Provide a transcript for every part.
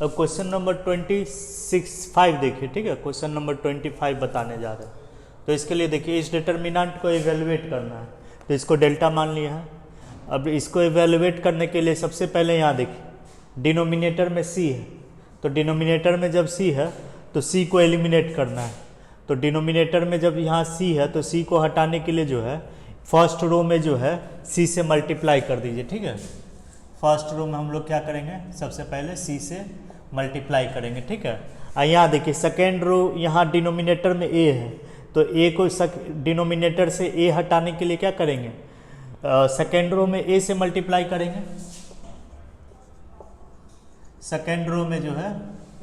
अब question number 25 देखिए, ठीक है। क्वेश्चन नंबर 25 बताने जा रहे हैं। तो इसके लिए देखिए, इस डिटर्मिनेंट को इवेलुएट करना है, तो इसको डेल्टा मान लिया है। अब इसको इवेलुएट करने के लिए सबसे पहले यहाँ देखिए डिनोमिनेटर में सी है, तो डिनोमिनेटर में जब सी है तो सी को एलिमिनेट करना है। तो डिनोमिनेटर में जब यहाँ सी है तो सी को हटाने के लिए जो है फर्स्ट रो में जो है सी से मल्टीप्लाई कर दीजिए, ठीक है। फर्स्ट रो में हम लोग क्या करेंगे, सबसे पहले सी से मल्टीप्लाई करेंगे, ठीक है। यहाँ देखिए सेकेंड रो, यहाँ डिनोमिनेटर में ए है, तो ए को डिनोमिनेटर से ए हटाने के लिए क्या करेंगे, सेकेंड रो में ए से मल्टीप्लाई करेंगे। सेकेंड रो में जो है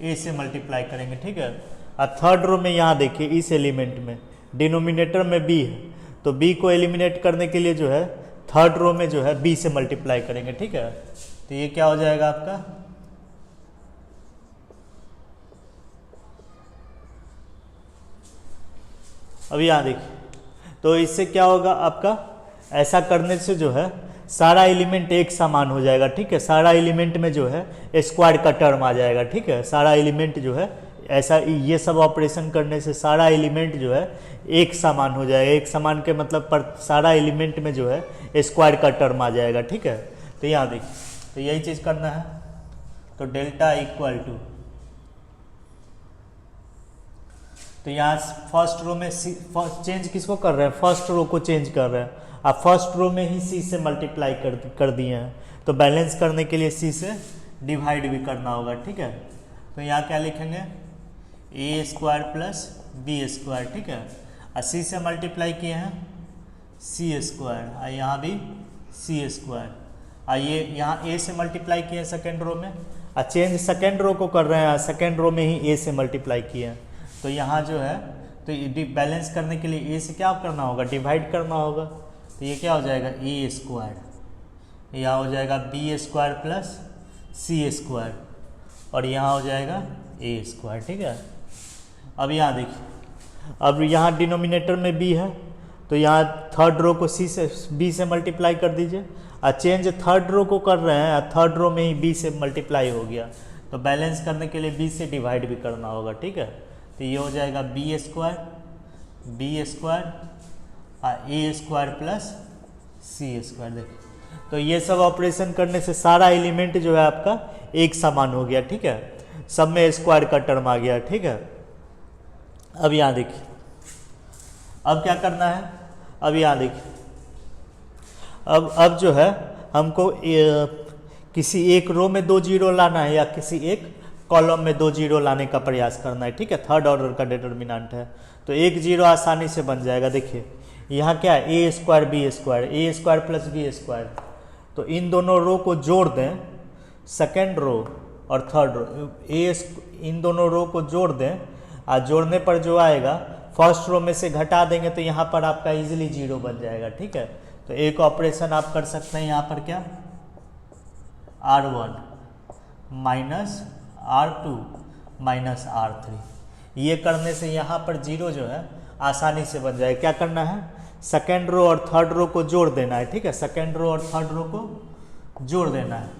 ए से मल्टीप्लाई करेंगे, ठीक है। और थर्ड रो में यहाँ देखिए इस एलिमेंट में डिनोमिनेटर में बी है, तो बी को एलिमिनेट करने के लिए जो है थर्ड रो में जो है बी से मल्टीप्लाई करेंगे, ठीक है। तो ये क्या हो जाएगा आपका, अब यहाँ देखिए, तो इससे क्या होगा आपका, ऐसा करने से जो है सारा एलिमेंट एक समान हो जाएगा, ठीक है। सारा एलिमेंट में जो है स्क्वायर का टर्म आ जाएगा, ठीक है। सारा एलिमेंट जो है ऐसा, ये सब ऑपरेशन करने से सारा एलिमेंट जो है एक समान हो जाएगा। एक समान के मतलब पर सारा एलिमेंट में जो है स्क्वायर का टर्म आ जाएगा, ठीक है। तो यहाँ देखिए, तो यही चीज़ करना है। तो डेल्टा इक्वल टू, तो यहाँ फर्स्ट रो में सी, चेंज किसको कर रहे हैं, फर्स्ट रो को चेंज कर रहे हैं। आप फर्स्ट रो में ही सी से मल्टीप्लाई कर दिए हैं, तो बैलेंस करने के लिए सी से डिवाइड भी करना होगा, ठीक है। तो यहाँ क्या लिखेंगे, ए स्क्वायर प्लस बी स्क्वायर, ठीक है। और सी से मल्टीप्लाई किए हैं सी स्क्वायर, और यहाँ भी सी स्क्वायर। और ये यहाँ ए से मल्टीप्लाई किए हैं सेकेंड रो में, और चेंज सेकेंड रो को कर रहे हैं, सेकेंड रो में ही ए से मल्टीप्लाई किए हैं। तो यहाँ जो है, तो बैलेंस करने के लिए ए से क्या करना होगा, डिवाइड करना होगा। तो ये क्या हो जाएगा, ए स्क्वायर, यहाँ हो जाएगा बी स्क्वायर प्लस सी स्क्वायर, और यहाँ हो जाएगा ए स्क्वायर, ठीक है। अब यहाँ देखिए, अब यहाँ डिनोमिनेटर में बी है, तो यहाँ थर्ड रो को सी से बी से मल्टीप्लाई कर दीजिए। और चेंज थर्ड रो को कर रहे हैं, थर्ड रो में ही बी से मल्टीप्लाई हो गया, तो बैलेंस करने के लिए बी से डिवाइड भी करना होगा, ठीक है। तो ये हो जाएगा बी स्क्वायर और ए स्क्वायर प्लस सी स्क्वायर। देखिए, तो ये सब ऑपरेशन करने से सारा एलिमेंट जो है आपका एक समान हो गया, ठीक है। सब में स्क्वायर का टर्म आ गया, ठीक है। अब यहाँ देखिए, अब क्या करना है, अब यहाँ देखिए, अब जो है हमको किसी एक रो में 2 जीरो लाना है या किसी एक कॉलम में 2 जीरो लाने का प्रयास करना है, ठीक है। थर्ड ऑर्डर का डिटर्मिनेंट है, तो एक जीरो आसानी से बन जाएगा। देखिए यहाँ क्या है, A square plus B square. तो इन दोनों रो को जोड़ दें, सेकेंड रो और थर्ड रो, इन दोनों रो को जोड़ दें, और जोड़ने पर जो आएगा फर्स्ट रो में से घटा देंगे, तो यहाँ पर आपका इजीली जीरो बन जाएगा, ठीक है। तो एक ऑपरेशन आप कर सकते हैं यहाँ पर, क्या, R1 minus R2 minus R3। ये करने से यहाँ पर जीरो जो है आसानी से बन जाएगा। क्या करना है, सेकेंड रो और थर्ड रो को जोड़ देना है, ठीक है। सेकेंड रो और थर्ड रो को जोड़ देना है,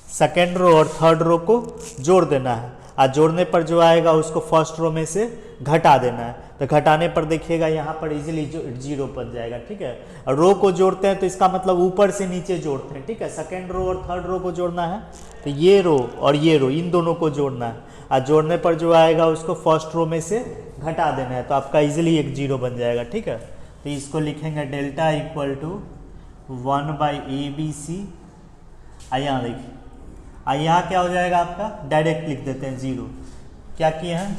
सेकेंड रो और थर्ड रो को जोड़ देना है, और जोड़ने पर जो आएगा उसको फर्स्ट रो में से घटा देना है। तो घटाने पर देखिएगा यहाँ पर इजीली जीरो बन जाएगा, ठीक है। और रो को जोड़ते हैं तो इसका मतलब ऊपर से नीचे जोड़ते हैं, ठीक है। सेकेंड रो और थर्ड रो को जोड़ना है, तो ये रो और ये रो इन दोनों को जोड़ना है, और जोड़ने पर जो आएगा उसको फर्स्ट रो में से घटा देना है, तो आपका इजीली एक जीरो बन जाएगा, ठीक है। तो इसको लिखेंगे डेल्टा इक्वल टू 1/ABC। यहाँ देखिए, यहाँ क्या हो जाएगा आपका, डायरेक्ट लिख देते हैं जीरो। क्या किए हैं,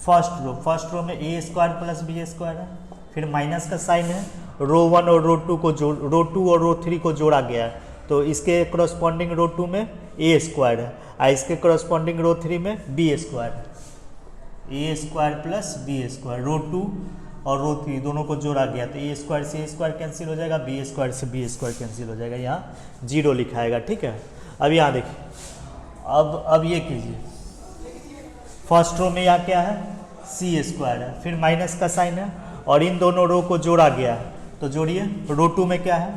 फर्स्ट रो में ए स्क्वायर प्लस बी स्क्वायर है, फिर माइनस का साइन है, रो 1 और रो 2 को रो 2 और रो 3 को जोड़ा गया है, तो इसके करस्पॉन्डिंग रो 2 में ए स्क्वायर है, और इसके करस्पॉन्डिंग रो 3 में बी स्क्वायर है। A square plus B square, रो 2 और रो 3 दोनों को जोड़ा गया, तो ए स्क्वायर से ए स्क्वायर कैंसिल हो जाएगा, बी स्क्वायर से बी स्क्वायर कैंसिल हो जाएगा, यहाँ जीरो लिखाएगा, ठीक है। अब यहाँ देखिए, अब ये कीजिए, फर्स्ट रो में यहाँ क्या है, सी स्क्वायर है, फिर माइनस का साइन है, और इन दोनों रो को जोड़ा गया है, तो जोड़िए। रो 2 में क्या है,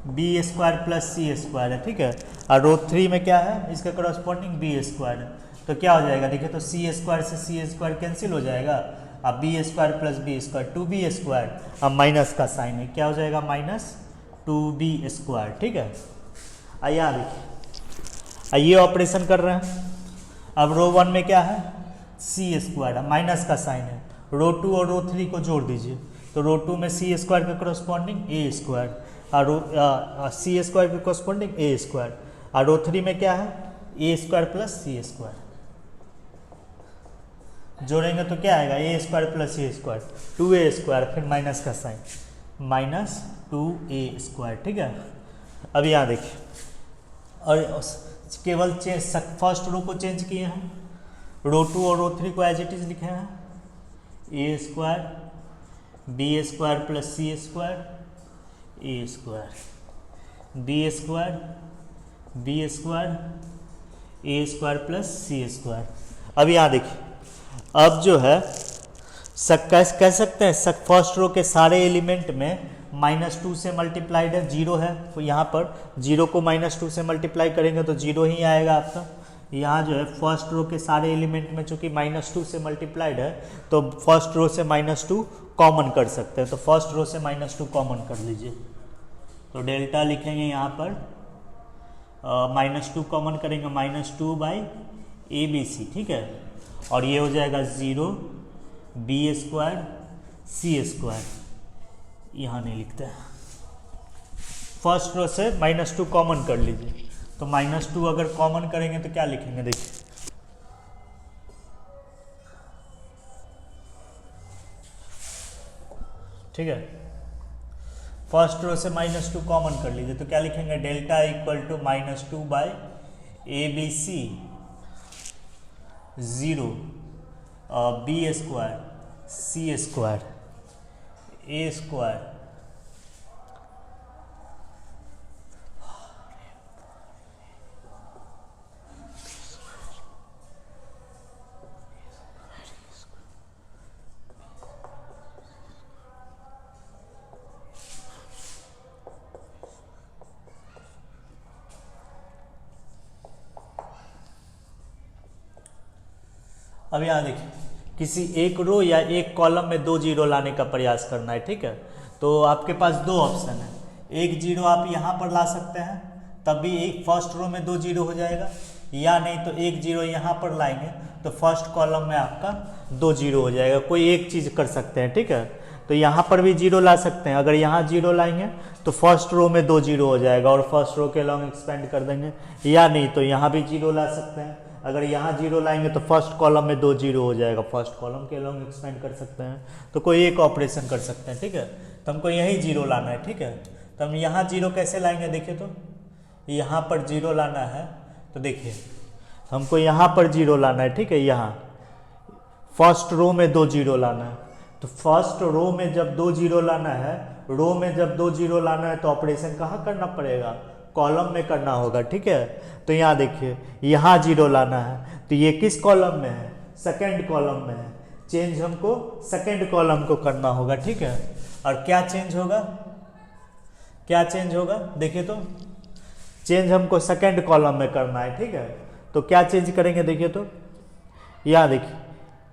बी स्क्वायर प्लस सी स्क्वायर है, ठीक है। और रो 3 में क्या है, इसका करस्पॉन्डिंग बी स्क्वायर है। तो क्या हो जाएगा देखिए, तो सी स्क्वायर से सी स्क्वायर कैंसिल हो जाएगा। अब B square plus B square 2b square, अब माइनस का साइन है, क्या हो जाएगा -2b स्क्वायर, ठीक है। आइए यहाँ देखिए, ये ऑपरेशन कर रहे हैं। अब रो 1 में क्या है, सी स्क्वायर, माइनस का साइन है। रो 2 और रो 3 को जोड़ दीजिए, तो रो 2 में सी स्क्वायर के करस्पॉन्डिंग ए स्क्वायर, और रो सी स्क्वायर के करस्पॉन्डिंग ए स्क्वायर, और रो 3 में क्या है, A square plus C square. जोड़ेंगे तो क्या आएगा, ए square plus a square 2a square, फिर माइनस का साइन -2a स्क्वायर, ठीक है। अब यहाँ देखिए, और केवल फर्स्ट रो को चेंज किए हैं, रो 2 और रो 3 को एज इट इज लिखे हैं, A square B square plus C square A square, B square B square A square plus C square. अब यहाँ देखिए, अब जो है कह सकते हैं फर्स्ट रो के सारे एलिमेंट में -2 से मल्टीप्लाइड है, 0 है, तो यहाँ पर 0 को -2 से मल्टीप्लाई करेंगे तो 0 ही आएगा आपका। यहाँ जो है फर्स्ट रो के सारे एलिमेंट में चूंकि -2 से मल्टीप्लाइड है, तो फर्स्ट रो से -2 कॉमन कर सकते हैं, तो फर्स्ट रो से -2 कॉमन कर लीजिए। तो डेल्टा लिखेंगे यहाँ पर, -2 कॉमन करेंगे, -2/ABC, ठीक है। और ये हो जाएगा 0 बी स्क्वायर सी स्क्वायर, यहाँ नहीं लिखते हैं। फर्स्ट रो से -2 कॉमन कर लीजिए, तो -2 अगर कॉमन करेंगे तो क्या लिखेंगे देखिए, ठीक है। फर्स्ट रो से -2 कॉमन कर लीजिए, तो क्या लिखेंगे, delta equal to -2/ABC 0 b square c square A square अब यहाँ देखिए, किसी एक रो या एक कॉलम में 2 जीरो लाने का प्रयास करना है, ठीक है। तो आपके पास 2 ऑप्शन है, एक जीरो आप यहाँ पर ला सकते हैं, तब भी एक फर्स्ट रो में 2 जीरो हो जाएगा, या नहीं तो एक जीरो यहाँ पर लाएंगे तो फर्स्ट कॉलम में आपका 2 जीरो हो जाएगा। कोई एक चीज़ कर सकते हैं, ठीक है। तो यहाँ पर भी जीरो ला सकते हैं, अगर यहाँ जीरो लाएंगे तो फर्स्ट रो में 2 जीरो हो जाएगा और फर्स्ट रो के लॉन्ग एक्सपेंड कर देंगे, या नहीं तो यहाँ भी जीरो ला सकते हैं, अगर यहाँ जीरो लाएंगे तो फर्स्ट कॉलम में 2 जीरो हो जाएगा, फर्स्ट कॉलम के लॉन्ग एक्सपेंड कर सकते हैं। तो कोई एक ऑपरेशन कर सकते हैं, ठीक है। तो हमको यही जीरो लाना है, ठीक है। तो हम यहाँ जीरो कैसे लाएंगे देखिए, तो यहाँ पर जीरो लाना है, तो देखिए हमको यहाँ पर जीरो लाना है, ठीक है। यहाँ फर्स्ट रो में 2 जीरो लाना है, तो फर्स्ट रो में जब 2 जीरो लाना है, रो में जब 2 जीरो लाना है तो ऑपरेशन कहाँ करना पड़ेगा, कॉलम में करना होगा, ठीक है। तो यहाँ देखिए, यहाँ जीरो लाना है, तो ये किस कॉलम में है, सेकंड कॉलम में है, चेंज हमको सेकंड कॉलम को करना होगा, ठीक है। और क्या चेंज होगा, क्या चेंज होगा देखिए, तो चेंज हमको सेकंड कॉलम में करना है, ठीक है। तो क्या चेंज करेंगे देखिए, तो यहाँ देखिए,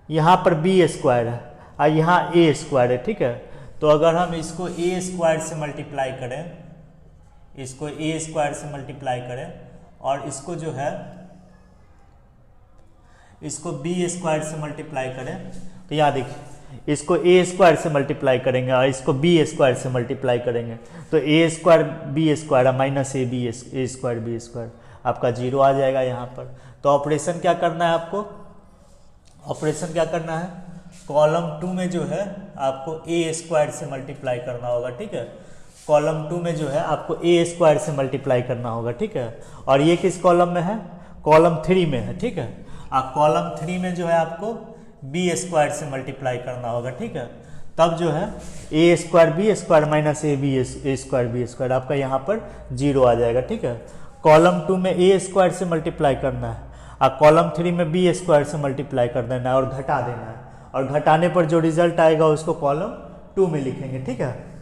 यहाँ पर बी स्क्वायर है और यहाँ ए स्क्वायर है, ठीक है। तो अगर हम इसको ए स्क्वायर से मल्टीप्लाई करें, इसको ए स्क्वायर से मल्टीप्लाई करें और इसको जो है इसको बी स्क्वायर से मल्टीप्लाई करें, तो यहाँ देखिए इसको ए स्क्वायर से मल्टीप्लाई करेंगे और इसको बी स्क्वायर से मल्टीप्लाई करेंगे, तो A square B square minus A B A square B square, आपका जीरो आ जाएगा यहाँ पर। तो ऑपरेशन क्या करना है आपको, ऑपरेशन क्या करना है, कॉलम 2 में जो है आपको ए स्क्वायर से मल्टीप्लाई करना होगा, ठीक है। कॉलम 2 में जो है आपको ए स्क्वायर से मल्टीप्लाई करना होगा, ठीक है। और ये किस कॉलम में है, कॉलम 3 में है, ठीक है। कॉलम 3 में जो है आपको बी स्क्वायर से मल्टीप्लाई करना होगा, ठीक है। तब जो है A square B square minus A B A square B square, आपका यहाँ पर जीरो आ जाएगा, ठीक है। कॉलम 2 में ए स्क्वायर से मल्टीप्लाई करना है और कॉलम 3 में बी स्क्वायर से मल्टीप्लाई कर देना है और घटा देना है, और घटाने पर जो रिजल्ट आएगा उसको कॉलम 2 में लिखेंगे, ठीक है।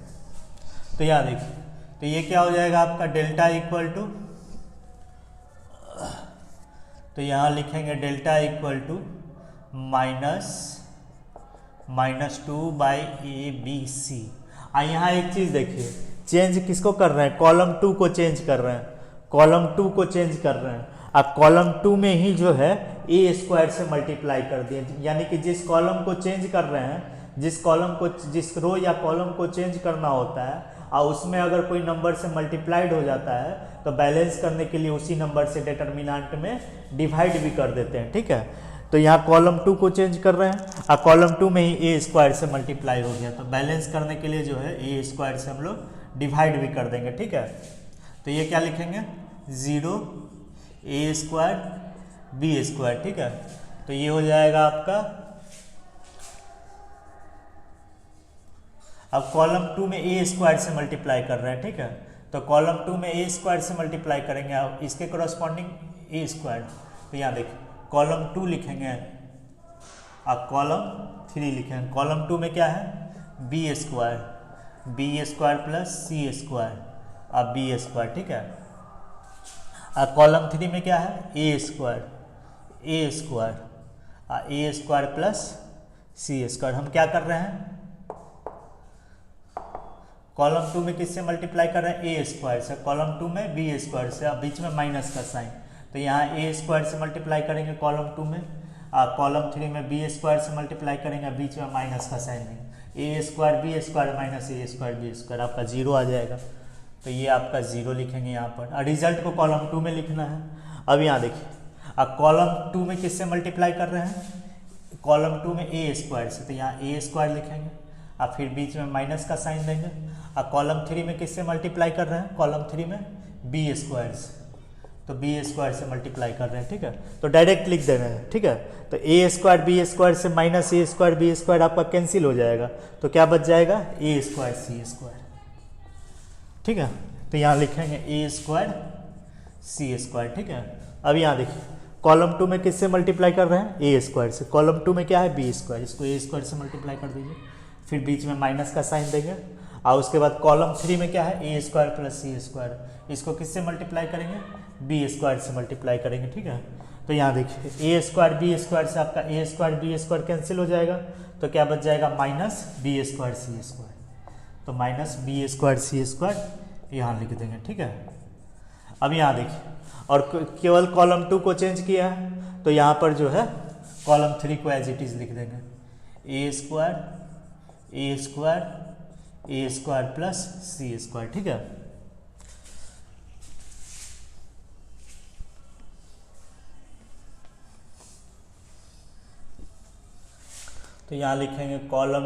तो यहाँ देखिए, तो ये क्या हो जाएगा आपका डेल्टा इक्वल टू, तो यहाँ लिखेंगे डेल्टा इक्वल टू -2/ABC। यहाँ एक चीज़ देखिए, चेंज किसको कर रहे हैं, कॉलम 2 को चेंज कर रहे हैं, कॉलम 2 को चेंज कर रहे हैं। अब कॉलम 2 में ही जो है A² से मल्टीप्लाई कर दिए, यानी कि जिस कॉलम को चेंज कर रहे हैं, जिस रो या कॉलम को चेंज करना होता है और उसमें अगर कोई नंबर से मल्टीप्लाइड हो जाता है तो बैलेंस करने के लिए उसी नंबर से डिटर्मिनेंट में डिवाइड भी कर देते हैं, ठीक है। तो यहाँ कॉलम 2 को चेंज कर रहे हैं और कॉलम 2 में ही A² से मल्टीप्लाई हो गया, तो बैलेंस करने के लिए जो है A² से हम लोग डिवाइड भी कर देंगे, ठीक है। तो ये क्या लिखेंगे 0 A² B², ठीक है। तो ये हो जाएगा आपका, अब कॉलम 2 में A² से मल्टीप्लाई कर रहे हैं, ठीक है। तो कॉलम 2 में A² से मल्टीप्लाई करेंगे, अब इसके कॉरस्पॉन्डिंग A²। तो यहाँ देखिए कॉलम 2 लिखेंगे और कॉलम 3 लिखेंगे। कॉलम 2 में क्या है B² प्लस C² और B², ठीक है। और कॉलम 3 में क्या है A² और A² प्लस C²। हम क्या कर रहे हैं, कॉलम 2 में किससे मल्टीप्लाई कर रहे हैं A² से, कॉलम 2 में B² से, अब बीच में माइनस का साइन, तो यहाँ A² से मल्टीप्लाई करेंगे कॉलम 2 में, और कॉलम 3 में B² से मल्टीप्लाई करेंगे, बीच में माइनस का साइन देंगे, A² B² minus A² B², आपका 0 आ जाएगा। तो ये आपका 0 लिखेंगे यहाँ पर, और रिजल्ट को कॉलम 2 में लिखना है। अब यहाँ देखिए, अब कॉलम 2 में किससे मल्टीप्लाई कर रहे हैं, कॉलम 2 में A² से, तो यहाँ A² लिखेंगे और फिर बीच में माइनस का साइन देंगे। और कॉलम 3 में किससे मल्टीप्लाई कर रहे हैं, कॉलम 3 में B² से, तो B² से मल्टीप्लाई कर रहे हैं, ठीक है। तो डायरेक्ट लिख दे रहे हैं, ठीक है। तो A² B² से माइनस A² B² आपका कैंसिल हो जाएगा, तो क्या बच जाएगा A² C², ठीक है। तो यहाँ लिखेंगे A² C², ठीक है। अब यहाँ देखिए कॉलम 2 में किससे मल्टीप्लाई कर रहे हैं A² से, कॉलम 2 में क्या है B², इसको A² से मल्टीप्लाई कर दीजिए, फिर बीच में माइनस का साइन देंगे। और उसके बाद कॉलम 3 में क्या है A² प्लस C², इसको किससे मल्टीप्लाई करेंगे B² से मल्टीप्लाई करेंगे, ठीक है। तो यहाँ देखिए A² B² से आपका A² B² कैंसिल हो जाएगा, तो क्या बच जाएगा माइनस B² C², तो माइनस B² C² यहाँ लिख देंगे, ठीक है। अब यहाँ देखिए, और केवल कॉलम 2 को चेंज किया है, तो यहाँ पर जो है कॉलम 3 को एज इट इज लिख देंगे A² प्लस C², ठीक है। तो यहाँ लिखेंगे कॉलम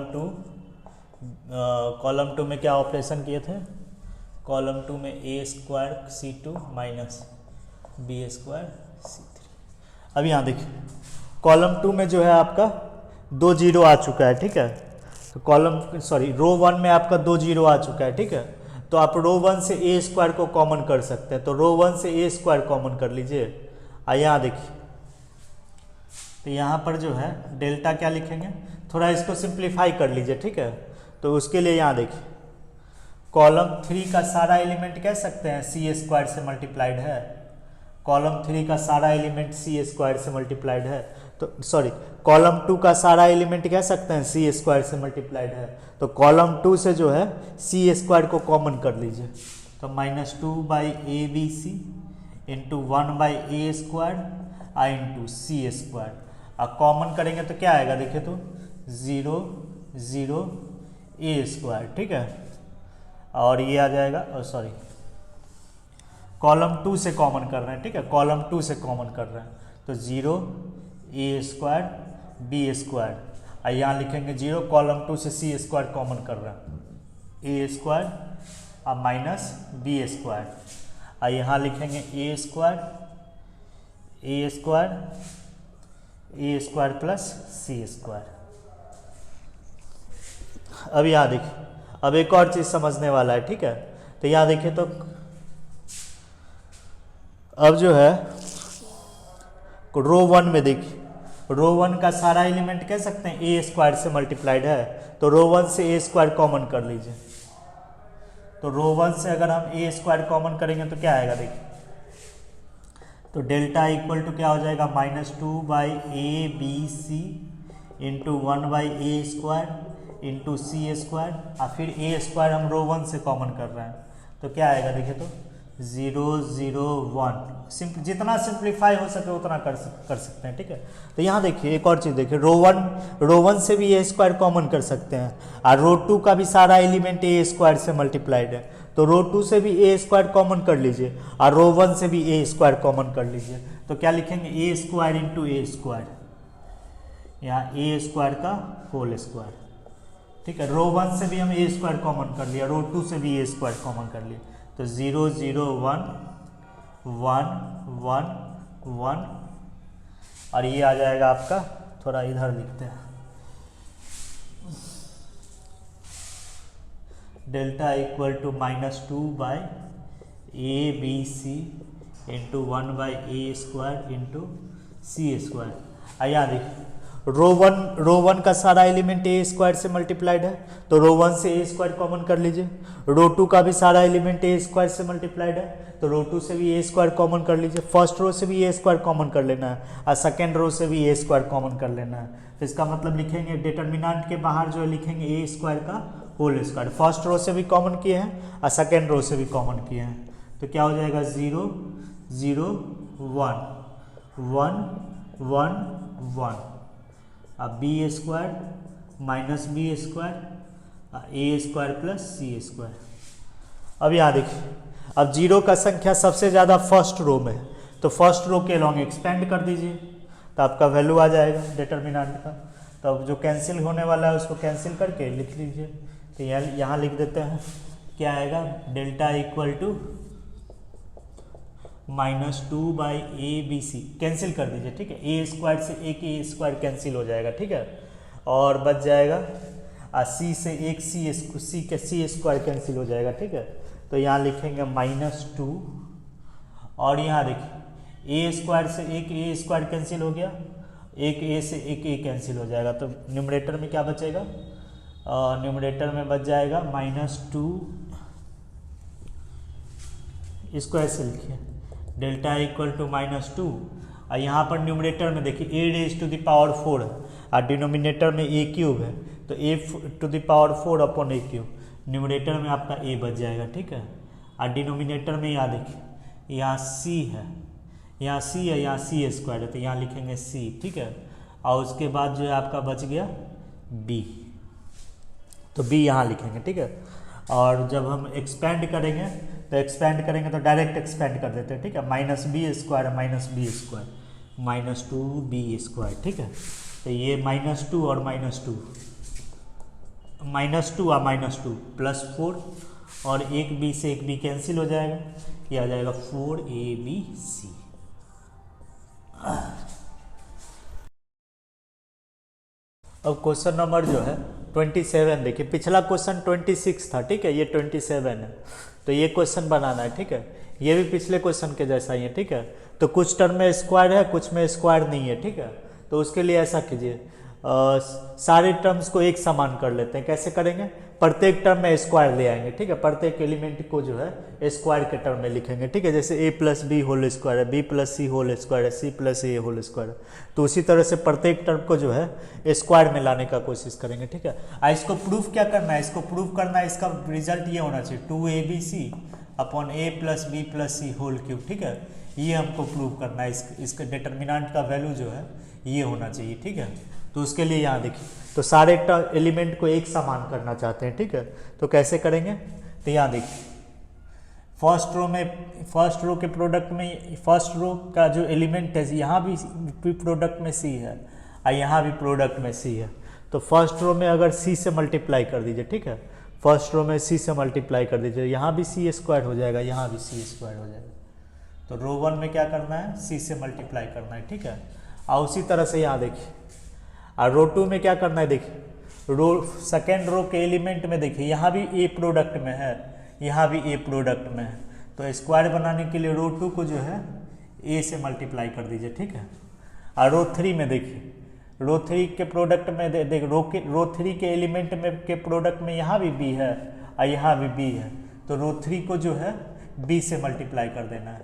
2 में क्या ऑपरेशन किए थे, कॉलम 2 में A² C2 minus B² C3। अब यहाँ देखिए कॉलम 2 में जो है आपका 2 0 आ चुका है, ठीक है। तो रो 1 में आपका 2 0 आ चुका है, ठीक है। तो आप रो 1 से A² को कॉमन कर सकते हैं, तो रो 1 से A² कॉमन कर लीजिए। यहाँ देखिए, तो यहाँ पर जो है डेल्टा क्या लिखेंगे, थोड़ा इसको सिंप्लीफाई कर लीजिए, ठीक है। तो उसके लिए यहाँ देखिए कॉलम 3 का सारा एलिमेंट कह सकते हैं C² से मल्टीप्लाइड है, कॉलम 3 का सारा एलिमेंट C² से मल्टीप्लाइड है, तो सॉरी कॉलम 2 का सारा एलिमेंट कह सकते हैं C² से मल्टीप्लाइड है, तो कॉलम 2 से जो है C² को कॉमन कर लीजिए, तो -2/ABC into 1/A² into C², अब कॉमन करेंगे तो क्या आएगा देखिए, तो 0 0 A², ठीक है। और ये आ जाएगा, सॉरी कॉलम 2 से कॉमन कर रहे हैं, ठीक है, कॉलम 2 से कॉमन कर रहे हैं, तो 0 A² B², और यहाँ लिखेंगे 0, कॉलम 2 से C² कॉमन कर रहे हैं A² और माइनस B², और यहाँ लिखेंगे A² प्लस C²। अब यहाँ देखिए, अब एक और चीज़ समझने वाला है, ठीक है। तो यहाँ देखिए, तो अब जो है रो 1 में देखिए, रो 1 का सारा एलिमेंट कह सकते हैं A² से मल्टीप्लाइड है, तो रो 1 से A² कॉमन कर लीजिए, तो रो 1 से अगर हम ए स्क्वायर कॉमन करेंगे तो क्या आएगा देखिए, तो डेल्टा इक्वल टू क्या हो जाएगा -2/a/b/c into 1/a² into c square, और फिर ए स्क्वायर हम रो 1 से कॉमन कर रहे हैं तो क्या आएगा देखिए, तो 0 0 1। जितना सिंप्लीफाई हो सके उतना कर सकते हैं, ठीक है। तो यहाँ देखिए एक और चीज़ देखिए, रो 1 से भी ए स्क्वायर कॉमन कर सकते हैं, और रो 2 का भी सारा एलिमेंट ए स्क्वायर से मल्टीप्लाइड है, तो रो 2 से भी ए स्क्वायर कॉमन कर लीजिए, और रो 1 से भी ए स्क्वायर कॉमन कर लीजिए, तो क्या लिखेंगे ए स्क्वायर इंटू ए स्क्वायर, यहाँ ए स्क्वायर का होल स्क्वायर, ठीक है। रो 1 से भी हम ए स्क्वायर कॉमन कर लिया, रो 2 से भी ए स्क्वायर कॉमन कर लिया, तो 0 0 1 1 1 1, और ये आ जाएगा आपका, थोड़ा इधर लिखते हैं, delta equal to -2/a/b/c into 1/a² into c square. यहाँ देखिए रो वन का सारा एलिमेंट ए स्क्वायर से मल्टीप्लाइड है, तो रो 1 से ए स्क्वायर कॉमन कर लीजिए, रो 2 का भी सारा एलिमेंट ए स्क्वायर से मल्टीप्लाइड है, तो रो 2 से भी ए स्क्वायर कॉमन कर लीजिए, फर्स्ट रो से भी ए स्क्वायर कॉमन कर लेना है, और सेकेंड रो से भी ए स्क्वायर कॉमन कर लेना है। तो इसका मतलब लिखेंगे डिटर्मिनेंट के बाहर जो है लिखेंगे ए स्क्वायर का होल स्क्वायर, फर्स्ट रो से भी कॉमन किए हैं और सेकेंड रो से भी कॉमन किए हैं, तो क्या हो जाएगा 0 0 1 1 1 1, अब B square minus B square ए स्क्वायर प्लस सी स्क्वायर। अब यहाँ देखिए, अब जीरो का संख्या सबसे ज़्यादा फर्स्ट रो में है, तो फर्स्ट रो के लॉन्ग एक्सपेंड कर दीजिए, तो आपका वैल्यू आ जाएगा डिटर्मिनेंट का। तो अब जो कैंसिल होने वाला है उसको कैंसिल करके लिख लीजिए, तो यहाँ लिख देते हैं, क्या आएगा delta equal to -2/a/b/c, cancel कर दीजिए, ठीक है। ए स्क्वायर से एक ए स्क्वायर कैंसिल हो जाएगा, ठीक है, और बच जाएगा सी से एक सी स्क्वायर कैंसिल हो जाएगा, ठीक है। तो यहाँ लिखेंगे -2, और यहाँ देखिए ए स्क्वायर से एक ए स्क्वायर कैंसिल हो गया, एक ए से एक ए कैंसिल हो जाएगा, तो न्यूमरेटर में क्या बचेगा, न्यूमरेटर में बच जाएगा -2, इसको ऐसे लिखिए डेल्टा इक्वल टू -2, और यहाँ पर न्यूमरेटर में देखिए a⁴ है, और डिनोमिनेटर में a³ है, तो a⁴/4/a³, न्यूमरेटर में आपका a बच जाएगा, ठीक है। और डिनोमिनेटर में यहाँ देखिए यहाँ c है, यहाँ c है, यहाँ c स्क्वायर है, तो यहाँ लिखेंगे c, ठीक है। और उसके बाद जो है आपका बच गया b, तो b यहाँ लिखेंगे, ठीक है। और जब हम एक्सपेंड करेंगे तो डायरेक्ट एक्सपेंड कर देते हैं, ठीक है, -b²-2b², ठीक है। तो ये -2 और -2 +4, और एक b से एक b कैंसिल हो जाएगा, ये आ जाएगा 4abc। अब क्वेश्चन नंबर जो है 27 देखिए, पिछला क्वेश्चन 26 था, ठीक है, ये 27 है, तो ये क्वेश्चन बनाना है, ठीक है। ये भी पिछले क्वेश्चन के जैसा ही है, ठीक है। तो कुछ टर्म में स्क्वायर है, कुछ में स्क्वायर नहीं है, ठीक है। तो उसके लिए ऐसा कीजिए, सारे टर्म्स को एक समान कर लेते हैं। कैसे करेंगे, प्रत्येक टर्म में स्क्वायर ले आएंगे, ठीक है, प्रत्येक एलिमेंट को जो है स्क्वायर के टर्म में लिखेंगे, ठीक है। जैसे a+b² है, b+c² है, c+a है, तो उसी तरह से प्रत्येक टर्म को जो है स्क्वायर में लाने का कोशिश करेंगे, ठीक है। इसको प्रूफ क्या करना है, इसका रिजल्ट ये होना चाहिए 2abc/a+b+c³, ठीक है। ये हमको प्रूव करना है, इसका डिटर्मिनेंट का वैल्यू जो है ये होना चाहिए, ठीक है। तो उसके लिए यहाँ देखिए, तो सारे एलिमेंट को एक समान करना चाहते हैं, ठीक है। तो कैसे करेंगे, तो यहाँ देखिए फर्स्ट रो के प्रोडक्ट में, फर्स्ट रो का जो एलिमेंट है यहाँ भी प्रोडक्ट में सी है और यहाँ भी प्रोडक्ट में सी है, तो फर्स्ट रो में अगर सी से मल्टीप्लाई कर दीजिए, ठीक है, फर्स्ट रो में सी से मल्टीप्लाई कर दीजिए, यहाँ भी सी स्क्वायर हो जाएगा, यहाँ भी सी स्क्वायर हो जाएगा। तो रो 1 में क्या करना है, सी से मल्टीप्लाई करना है, ठीक है। और उसी तरह से यहाँ देखिए, और रो 2 में क्या करना है, देखिए सेकेंड रो के एलिमेंट में देखिए यहाँ भी ए प्रोडक्ट में है, यहाँ भी ए प्रोडक्ट में है, तो स्क्वायर बनाने के लिए रो 2 को जो है ए से मल्टीप्लाई कर दीजिए, ठीक है। और रो 3 में देखिए, रो 3 के प्रोडक्ट में रो 3 के एलिमेंट में के प्रोडक्ट में यहाँ भी बी है और यहाँ भी बी है, तो रो 3 को जो है b से मल्टीप्लाई कर देना है।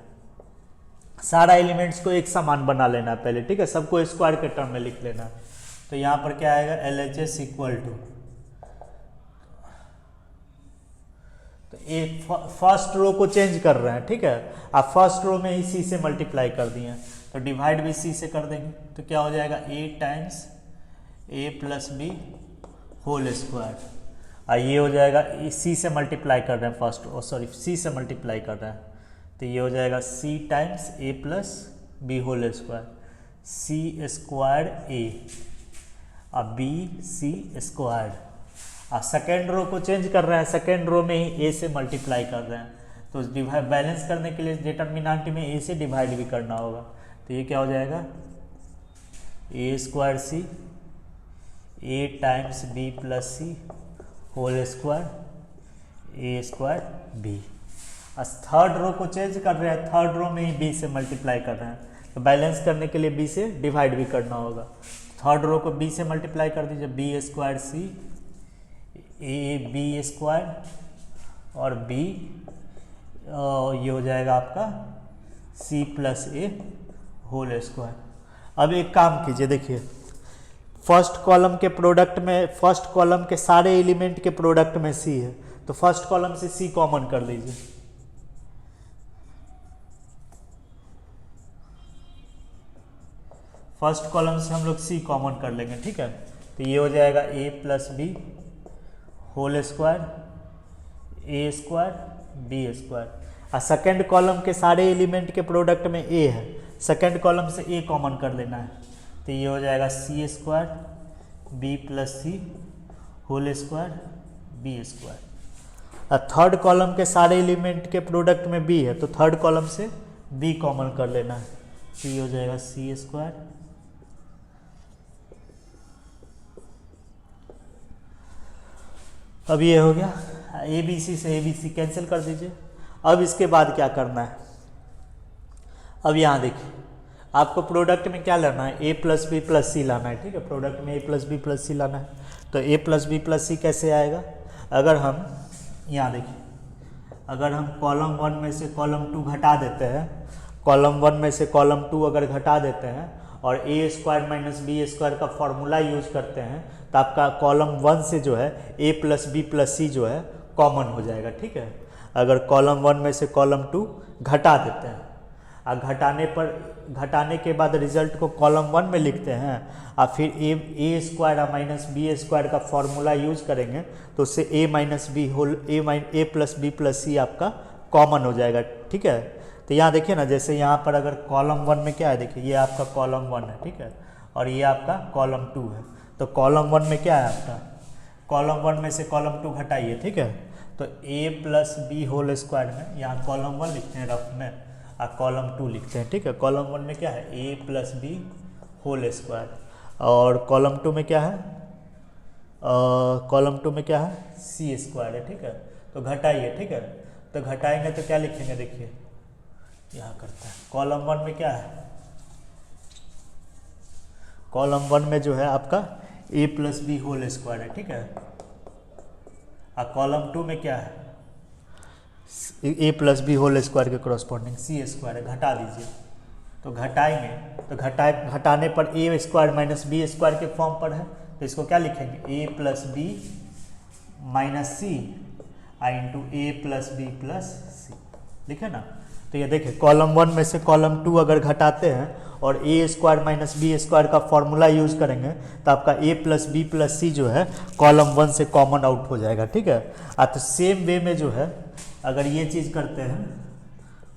सारा एलिमेंट्स को एक समान बना लेना है पहले, ठीक है, सबको स्क्वायर के टर्म में लिख लेना है। तो यहाँ पर क्या आएगा, LHS इक्वल टू, तो एक फर्स्ट रो को चेंज कर रहे हैं, ठीक है, आप फर्स्ट रो में ही c से मल्टीप्लाई कर दिए हैं, तो डिवाइड भी c से कर देंगे, तो क्या हो जाएगा a times a plus B whole square, और ये हो जाएगा c से मल्टीप्लाई कर रहे हैं फर्स्ट, c से मल्टीप्लाई कर रहे हैं, तो ये हो जाएगा c times a plus B whole square, c square a और b c स्क्वायर। और सेकेंड रो को चेंज कर रहे हैं, सेकेंड रो में ही a से मल्टीप्लाई कर रहे हैं, तो डिवाइड बैलेंस करने के लिए डिटर्मिनेंट में a से डिवाइड भी करना होगा, तो ये क्या हो जाएगा a square c a times b plus C whole square a square b। Third row को चेंज कर रहे हैं, थर्ड रो में ही b से मल्टीप्लाई कर रहे हैं, तो बैलेंस करने के लिए b से डिवाइड भी करना होगा। थर्ड रो को b से मल्टीप्लाई कर दीजिए, b square c a b square और b ये हो जाएगा आपका c plus a whole square. अब एक काम कीजिए, देखिए फर्स्ट कॉलम के प्रोडक्ट में, फर्स्ट कॉलम के सारे एलिमेंट के प्रोडक्ट में c है, तो फर्स्ट कॉलम से c कॉमन कर लीजिए, फर्स्ट कॉलम से हम लोग c कॉमन कर लेंगे, ठीक है, तो ये हो जाएगा a plus B whole square a square B square. और सेकेंड कॉलम के सारे एलिमेंट के प्रोडक्ट में a है, सेकेंड कॉलम से a कॉमन कर लेना है, तो ये हो जाएगा c स्क्वायर b प्लस सी होल स्क्वायर बी स्क्वायर। और थर्ड कॉलम के सारे एलिमेंट के प्रोडक्ट में b है, तो थर्ड कॉलम से b कॉमन कर लेना है, तो ये हो जाएगा c स्क्वायर अब ये हो गया, ए बी सी से ए बी सी कैंसिल कर दीजिए। अब इसके बाद क्या करना है, अब यहाँ देखिए आपको प्रोडक्ट में क्या लाना है, ए प्लस बी प्लस सी लाना है, ठीक है, प्रोडक्ट में ए प्लस बी प्लस सी लाना है, तो ए प्लस बी प्लस सी कैसे आएगा, अगर हम यहाँ देखिए, अगर हम कॉलम 1 में से कॉलम 2 घटा देते हैं, कॉलम 1 में से कॉलम 2 अगर घटा देते हैं और ए स्क्वायर माइनस बी स्क्वायर का फॉर्मूला यूज करते हैं, तो आपका कॉलम 1 से जो है a प्लस बी प्लस सी जो है कॉमन हो जाएगा, ठीक है। अगर कॉलम 1 में से कॉलम 2 घटा देते हैं और घटाने के बाद रिजल्ट को कॉलम 1 में लिखते हैं और फिर ए स्क्वायर और माइनस बी स्क्वायर का फॉर्मूला यूज करेंगे, तो उससे ए माइनस बी होल ए प्लस बी प्लस सी आपका कॉमन हो जाएगा, ठीक है। तो यहाँ देखिए ना, जैसे यहाँ पर अगर कॉलम 1 में क्या है, देखिए ये आपका कॉलम 1 है, ठीक है, और ये आपका कॉलम 2 है, तो कॉलम 1 में क्या है आपका, कॉलम 1 में से कॉलम 2 घटाइए, ठीक है, तो a plus B whole square में यहाँ कॉलम 1 लिखते हैं रफ में और कॉलम 2 लिखते हैं, ठीक है। कॉलम 1 में क्या है, a plus B whole square, और कॉलम 2 में क्या है, कॉलम 2 में क्या है, c स्क्वायर है, ठीक है। तो घटाइए, ठीक है, तो घटाएंगे तो क्या लिखेंगे, देखिए यहाँ करता है, कॉलम 1 में क्या है, कॉलम 1 में जो है आपका a plus B whole square है, ठीक है, और कॉलम 2 में क्या है, a plus B whole square के कॉरस्पॉन्डिंग c स्क्वायर है, घटा दीजिए, तो घटाएंगे तो घटाने पर a square minus B square के फॉर्म पर है, तो इसको क्या लिखेंगे, a plus B minus C into A plus B plus C, लिखे ना। तो ये देखिए कॉलम 1 में से कॉलम 2 अगर घटाते हैं और ए स्क्वायर माइनस बी स्क्वायर का फॉर्मूला यूज करेंगे, तो आपका ए प्लस बी प्लस सी जो है कॉलम 1 से कॉमन आउट हो जाएगा, ठीक है। तो सेम वे में जो है अगर ये चीज़ करते हैं,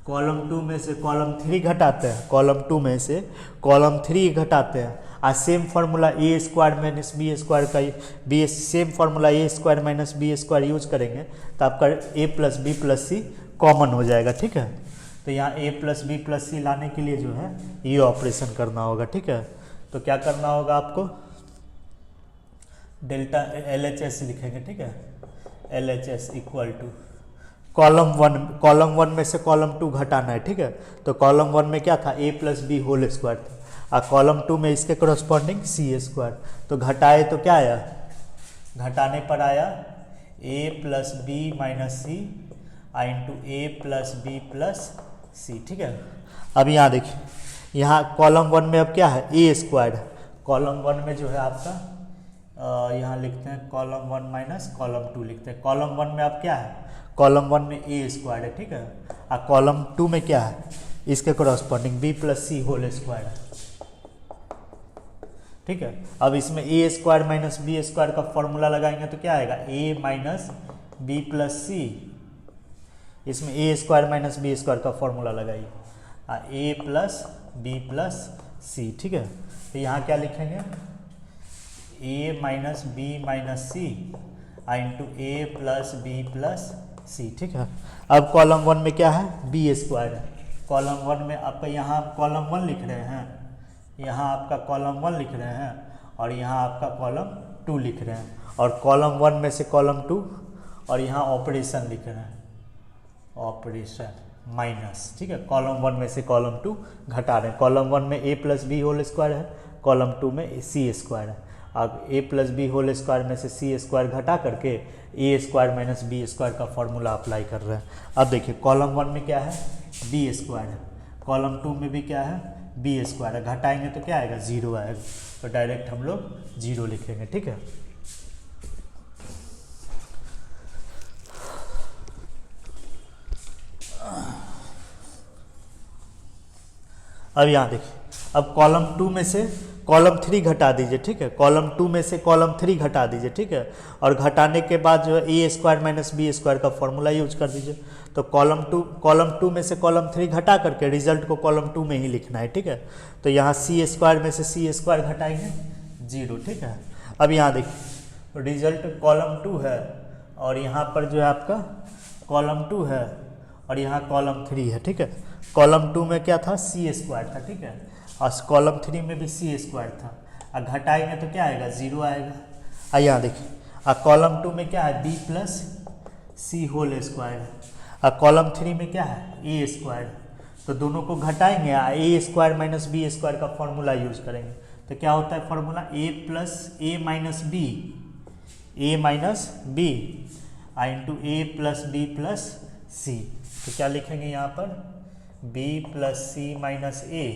कॉलम 2 में से कॉलम 3 घटाते हैं, कॉलम 2 में से कॉलम 3 घटाते हैं, same formula A square minus B square का same formula A square minus B square use करेंगे, तो आपका A plus B plus C common हो जाएगा, ठीक है। तो यहाँ a plus B plus C लाने के लिए जो है ये ऑपरेशन करना होगा, ठीक है। तो क्या करना होगा आपको, डेल्टा LHS लिखेंगे, ठीक है, LHS इक्वल टू कॉलम 1 में से कॉलम 2 घटाना है, ठीक है। तो कॉलम 1 में क्या था, a plus B whole square था, और कॉलम 2 में इसके कॉरस्पॉन्डिंग c स्क्वायर, तो घटाए तो क्या आया, घटाने पर आया a plus B minus C I into A plus B plus C, ठीक है। अब यहाँ देखिए, यहाँ कॉलम 1 में अब क्या है, ए स्क्वायर्ड। कॉलम 1 में जो है आपका यहाँ लिखते हैं कॉलम 1 माइनस कॉलम 2 लिखते हैं। कॉलम 1 में अब क्या है, कॉलम 1 में ए स्क्वायर्ड है, ठीक है। और कॉलम 2 में क्या है, इसके कॉरस्पॉन्डिंग बी प्लस सी होल स्क्वायर्ड है, ठीक है। अब इसमें ए स्क्वायर माइनस बी स्क्वायर का फॉर्मूला लगाएंगे तो क्या आएगा, ए माइनस बी प्लस सी। इसमें ए स्क्वायर माइनस बी स्क्वायर का फॉर्मूला लगाइए, ए प्लस बी प्लस सी, ठीक है। तो यहाँ क्या लिखेंगे, ए minus B minus C into ए प्लस बी प्लस सी, ठीक है। अब कॉलम 1 में क्या है, बी स्क्वायर है। कॉलम 1 में आपका यहाँ कॉलम 1 लिख रहे हैं, यहाँ आपका कॉलम 1 लिख रहे हैं और यहाँ आपका कॉलम 2 लिख रहे हैं, और कॉलम 1 में से कॉलम 2 और यहाँ ऑपरेशन लिख रहे हैं, ऑपरेशन माइनस, ठीक है। कॉलम 1 में से कॉलम 2 घटा रहे हैं। कॉलम 1 में ए प्लस बी होल स्क्वायर है, कॉलम 2 में सी स्क्वायर है। अब ए प्लस बी होल स्क्वायर में से सी स्क्वायर घटा करके ए स्क्वायर माइनस बी स्क्वायर का फॉर्मूला अप्लाई कर रहे हैं। अब देखिए, कॉलम 1 में क्या है, बी स्क्वायर है, कॉलम 2 में भी क्या है, बी स्क्वायर है। घटाएंगे तो क्या आएगा, 0 आएगा, तो डायरेक्ट हम लोग 0 लिखेंगे, ठीक है। अब यहाँ देखिए, अब कॉलम 2 में से कॉलम 3 घटा दीजिए, ठीक है। कॉलम 2 में से कॉलम 3 घटा दीजिए, ठीक है। और घटाने के बाद जो है A square minus B square का फॉर्मूला यूज कर दीजिए। तो कॉलम 2 में से कॉलम 3 घटा करके रिजल्ट को कॉलम 2 में ही लिखना है, ठीक है। तो यहाँ सी स्क्वायर में से सी स्क्वायर घटाएंगे, 0, ठीक है। अब यहाँ देखिए, रिजल्ट कॉलम 2 है और यहाँ पर जो है आपका कॉलम 2 है और यहाँ कॉलम 3 है, ठीक है। कॉलम 2 में क्या था, सी स्क्वायर था, ठीक है, और कॉलम 3 में भी सी स्क्वायर था। और घटाएंगे तो क्या आएगा, 0 आएगा। यहाँ देखिए, और कॉलम 2 में क्या है, बी प्लस सी होल स्क्वायर है, और कॉलम 3 में क्या है, ए स्क्वायर। तो दोनों को घटाएंगे, A square minus B square का फॉर्मूला यूज करेंगे। तो क्या होता है formula, A plus A minus B, A minus B into A plus B plus सी। तो क्या लिखेंगे यहाँ पर, B plus C minus A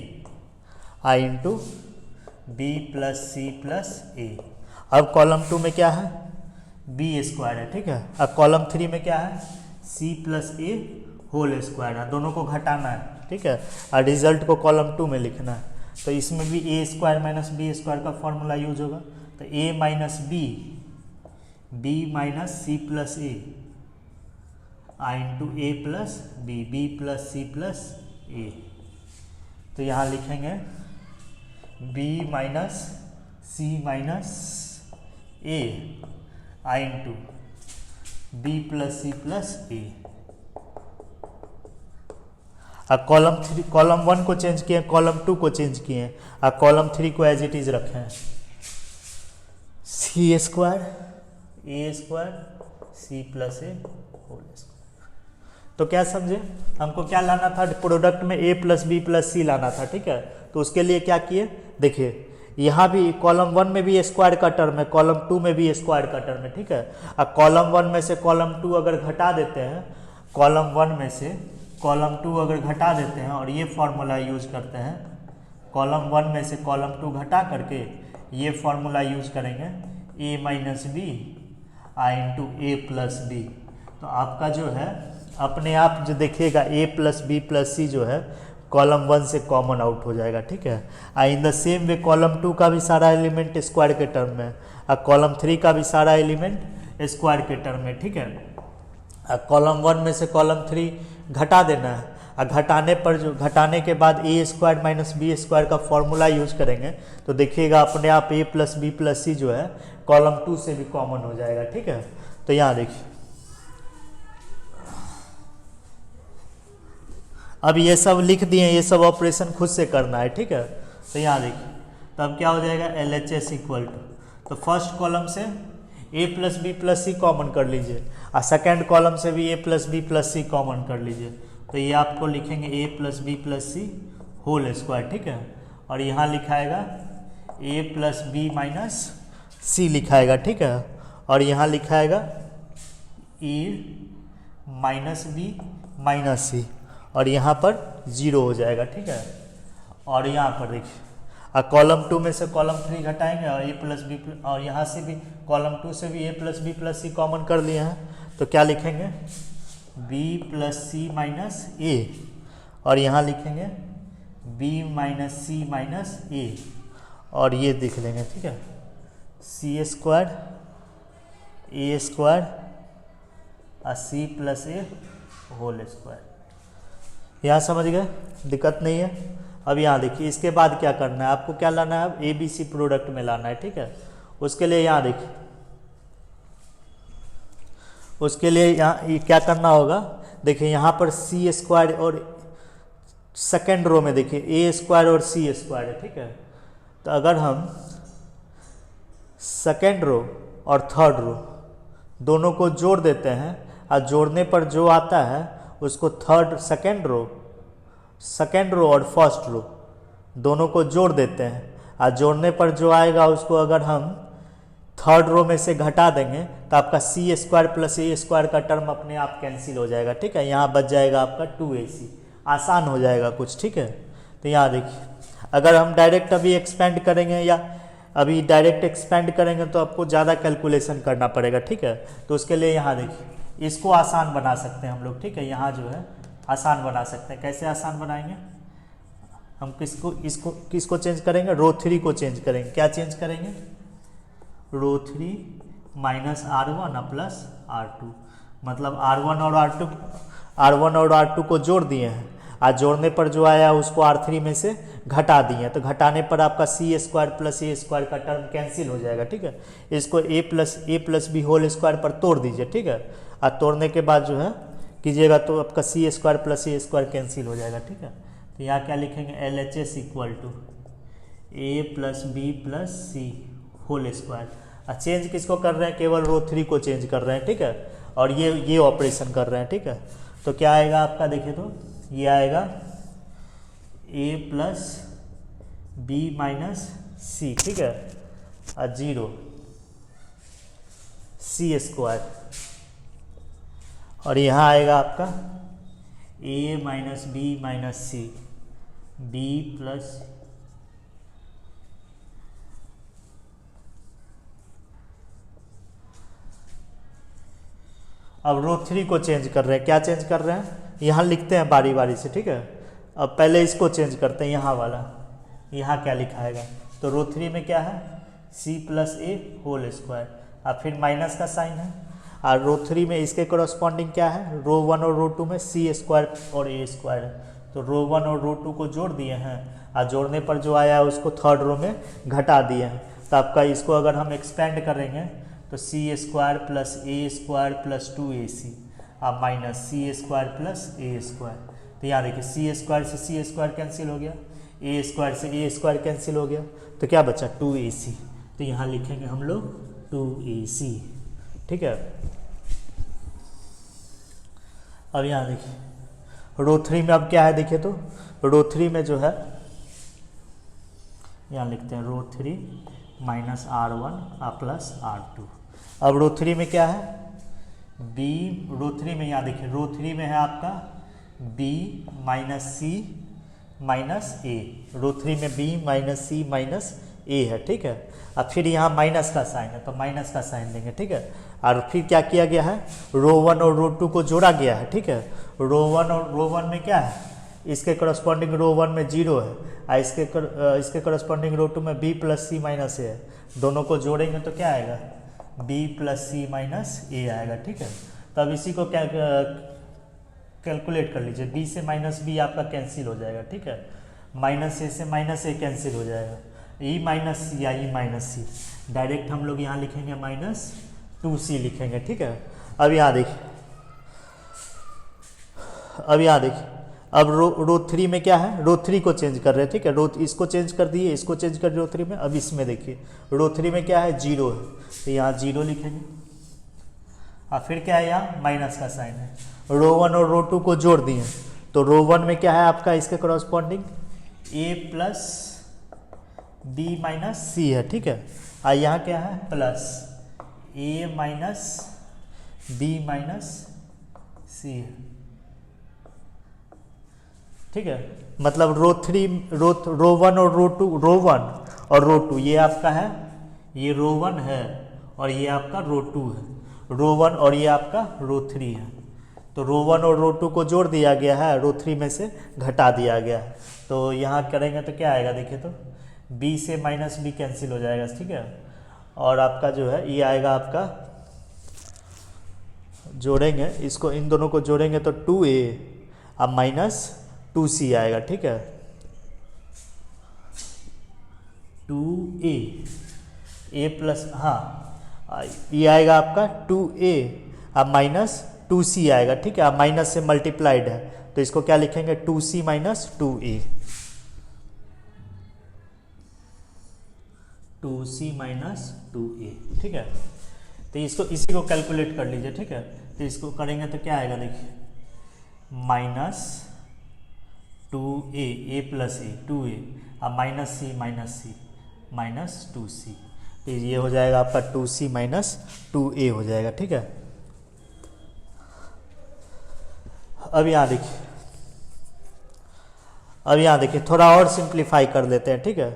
into B plus C plus A. अब कॉलम 2 में क्या है, बी स्क्वायर है, ठीक है। अब कॉलम 3 में क्या है, सी प्लस ए होल स्क्वायर है। दोनों को घटाना है, ठीक है, और रिजल्ट को कॉलम 2 में लिखना है। तो इसमें भी A square minus B square का फॉर्मूला यूज होगा। तो A minus B minus C plus A into A plus B plus C plus A. तो यहाँ लिखेंगे B minus C minus A into B plus C plus A. अब column 1 को change किए, column 2 को change किए, और कॉलम 3 को एज इट इज रखे हैं, सी स्क्वायर ए स्क्वायर सी प्लस ए होल स्क्वायर। तो क्या समझे, हमको क्या लाना था, प्रोडक्ट में ए प्लस बी प्लस सी लाना था, ठीक है। तो उसके लिए क्या किए, देखिए यहाँ भी कॉलम 1 में भी स्क्वायर का टर्म है, कॉलम 2 में भी स्क्वायर का टर्म है, ठीक है। अब कॉलम 1 में से कॉलम 2 अगर घटा देते हैं, कॉलम 1 में से कॉलम 2 अगर घटा देते हैं और ये फॉर्मूला यूज करते हैं, कॉलम 1 में से कॉलम 2 घटा करके ये फॉर्मूला यूज करेंगे, ए माइनस बी इंटू ए प्लस बी। तो आपका जो है अपने आप जो देखिएगा ए प्लस बी प्लस सी जो है कॉलम 1 से कॉमन आउट हो जाएगा, ठीक है। In the same way column 2 का भी सारा एलिमेंट स्क्वायर के टर्म में, और कॉलम 3 का भी सारा एलिमेंट स्क्वायर के टर्म में, ठीक है। कॉलम 1 में से कॉलम 3 घटा देना है, और घटाने पर जो घटाने के बाद ए स्क्वायर माइनस बी स्क्वायर का फॉर्मूला यूज करेंगे तो देखिएगा अपने आप ए प्लस बी प्लस सी जो है कॉलम 2 से भी कॉमन हो जाएगा, ठीक है। तो यहाँ देखिए, अब ये सब लिख दिए, ये सब ऑपरेशन खुद से करना है, ठीक है। तो यहाँ देखिए, तो अब क्या हो जाएगा, LHS इक्वल टू, तो फर्स्ट कॉलम से ए plus B plus C common कर लीजिए, और सेकेंड कॉलम से भी ए plus B plus C common कर लीजिए। तो ये आपको लिखेंगे ए प्लस बी प्लस सी होल स्क्वायर, ठीक है। और यहाँ लिखाएगा ए प्लस बी माइनस सी लिखाएगा, ठीक है। और यहाँ लिखाएगा ई माइनस बी माइनस सी, और यहाँ पर 0 हो जाएगा, ठीक है। और यहाँ पर देखिए कॉलम 2 में से कॉलम 3 घटाएंगे और ए प्लस बी, और यहाँ से भी कॉलम 2 से भी ए plus B plus C common कर लिए हैं, तो क्या लिखेंगे बी प्लस सी माइनस ए, और यहाँ लिखेंगे बी माइनस सी माइनस ए, और ये देख लेंगे, ठीक है, सी स्क्वायर ए स्क्वायर और सी प्लस ए होल स्क्वायर। यहाँ समझ गए, दिक्कत नहीं है। अब यहाँ देखिए इसके बाद क्या करना है, आपको क्या लाना है, अब ए बी सी प्रोडक्ट में लाना है, ठीक है। उसके लिए यहाँ देखिए, उसके लिए यहाँ क्या करना होगा, देखिए यहाँ पर सी स्क्वायर और सेकेंड रो में देखिए ए स्क्वायर और सी स्क्वायर है, ठीक है। तो अगर हम सेकेंड रो और थर्ड रो दोनों को जोड़ देते हैं, और जोड़ने पर जो आता है उसको सेकेंड रो और फर्स्ट रो दोनों को जोड़ देते हैं, और जोड़ने पर जो आएगा उसको अगर हम थर्ड रो में से घटा देंगे तो आपका c square plus a square का टर्म अपने आप कैंसिल हो जाएगा, ठीक है। यहाँ बच जाएगा आपका 2ac, आसान हो जाएगा कुछ, ठीक है। तो यहाँ देखिए अगर हम डायरेक्ट अभी एक्सपेंड करेंगे या अभी डायरेक्ट एक्सपेंड करेंगे तो आपको ज़्यादा कैलकुलेशन करना पड़ेगा, ठीक है। तो उसके लिए यहाँ देखिए इसको आसान बना सकते हैं हम लोग, ठीक है। यहाँ जो है आसान बना सकते हैं, कैसे आसान बनाएंगे हम, किसको चेंज करेंगे, रो 3 को चेंज करेंगे। क्या चेंज करेंगे, रो 3 माइनस R1 प्लस R2, मतलब R1 और R2 को जोड़ दिए हैं, और जोड़ने पर जो आया उसको R3 में से घटा दिए हैं, तो घटाने पर आपका c square plus a square का टर्म कैंसिल हो जाएगा, ठीक है। इसको ए प्लस बी होल स्क्वायर पर तोड़ दीजिए, ठीक है। और तोड़ने के बाद जो है कीजिएगा तो आपका c square plus a square cancel हो जाएगा, ठीक है। तो यहाँ क्या लिखेंगे, LHS equal to a plus B plus C whole square. Change किसको कर रहे हैं, केवल रो 3 को चेंज कर रहे हैं, ठीक है। और ये ऑपरेशन कर रहे हैं, ठीक है। तो क्या आएगा आपका, देखिए तो ये आएगा ए प्लस बी माइनस सी, ठीक है, और 0 सी स्क्वायर, और यहाँ आएगा आपका ए माइनस बी माइनस सी, बी प्लस अब रो 3 को चेंज कर रहे हैं। क्या चेंज कर रहे हैं, यहाँ लिखते हैं बारी बारी से, ठीक है। अब पहले इसको चेंज करते हैं, यहाँ वाला, यहाँ क्या लिखाएगा, तो रो 3 में क्या है, सी प्लस ए होल स्क्वायर, और फिर माइनस का साइन है, और रो 3 में इसके कॉरस्पॉन्डिंग क्या है, रो 1 और रो 2 में सी स्क्वायर और ए स्क्वायर है, तो रो 1 और रो 2 को जोड़ दिए हैं, और जोड़ने पर जो आया है उसको थर्ड रो में घटा दिए हैं। तो आपका इसको अगर हम एक्सपेंड करेंगे तो सी square plus a square plus 2ac और minus c square plus a square. तो यहाँ देखिए सी स्क्वायर से सी स्क्वायर कैंसिल हो गया, ए स्क्वायर से ए स्क्वायर कैंसिल हो गया, तो क्या बचा 2ac। तो यहाँ लिखेंगे हम लोग 2ac, ठीक है। अब यहाँ देखिए रो 3 में अब क्या है, देखिए तो रो 3 में जो है यहाँ लिखते हैं रो 3 माइनस R1 प्लस R2। अब रो 3 में क्या है, बी, रो 3 में यहाँ देखिए रो 3 में है आपका बी माइनस सी माइनस ए, रो 3 में बी माइनस सी माइनस ए है, ठीक है। अब फिर यहाँ माइनस का साइन है तो माइनस का साइन देंगे, ठीक है। और फिर क्या किया गया है, रो 1 और रो 2 को जोड़ा गया है, ठीक है। रो 1 और रो 1 में क्या है, इसके करस्पॉन्डिंग रो 1 में 0 है, और इसके करस्पॉन्डिंग रो 2 में b प्लस सी माइनस ए है, दोनों को जोड़ेंगे तो क्या आएगा, b प्लस सी माइनस ए आएगा, ठीक है। तो अब इसी को क्या कैलकुलेट कर लीजिए, b से माइनस b आपका कैंसिल हो जाएगा, ठीक है। माइनस ए से माइनस ए कैंसिल हो जाएगा, e माइनस सी या e माइनस सी, डायरेक्ट हम लोग यहाँ लिखेंगे माइनस 2c लिखेंगे, ठीक है। अब यहाँ देखिए अब रो 3 में क्या है, रो 3 को चेंज कर रहे हैं, ठीक है। रो इसको चेंज कर दिए, इसको चेंज कर रो 3 में। अब इसमें देखिए रो 3 में क्या है, 0 है, तो यहाँ 0 लिखेंगे, और फिर क्या है यहाँ माइनस का साइन है। रो 1 और रो 2 को जोड़ दिए, तो रो 1 में क्या है आपका, इसके corresponding a plus B minus C है, ठीक है। और यहाँ क्या है plus a minus B minus C है, ठीक है। मतलब रो वन और रो वन और रो टू ये आपका है, ये रो वन है और ये आपका रो टू है, रो वन और ये आपका रो थ्री है। तो रो वन और रो टू को जोड़ दिया गया है, रो थ्री में से घटा दिया गया है। तो यहाँ करेंगे तो क्या आएगा, देखिए तो बी से माइनस बी कैंसिल हो जाएगा, ठीक है। और आपका जो है ये आएगा आपका, जोड़ेंगे इसको, इन दोनों को जोड़ेंगे तो 2a अब माइनस 2c आएगा, ठीक है। 2a a प्लस, हाँ ये आएगा आपका 2a अब माइनस 2c आएगा, ठीक है। अब माइनस से मल्टीप्लाइड है तो इसको क्या लिखेंगे, 2c minus 2a, 2c minus 2a, ठीक है। तो इसको इसी को कैलकुलेट कर लीजिए, ठीक है। तो इसको करेंगे तो क्या आएगा, देखिए minus 2a, a plus A 2a अब माइनस सी माइनस 2c, तो ये हो जाएगा आपका 2c माइनस 2a हो जाएगा, ठीक है। अब यहाँ देखिए थोड़ा और सिंप्लीफाई कर लेते हैं, ठीक है।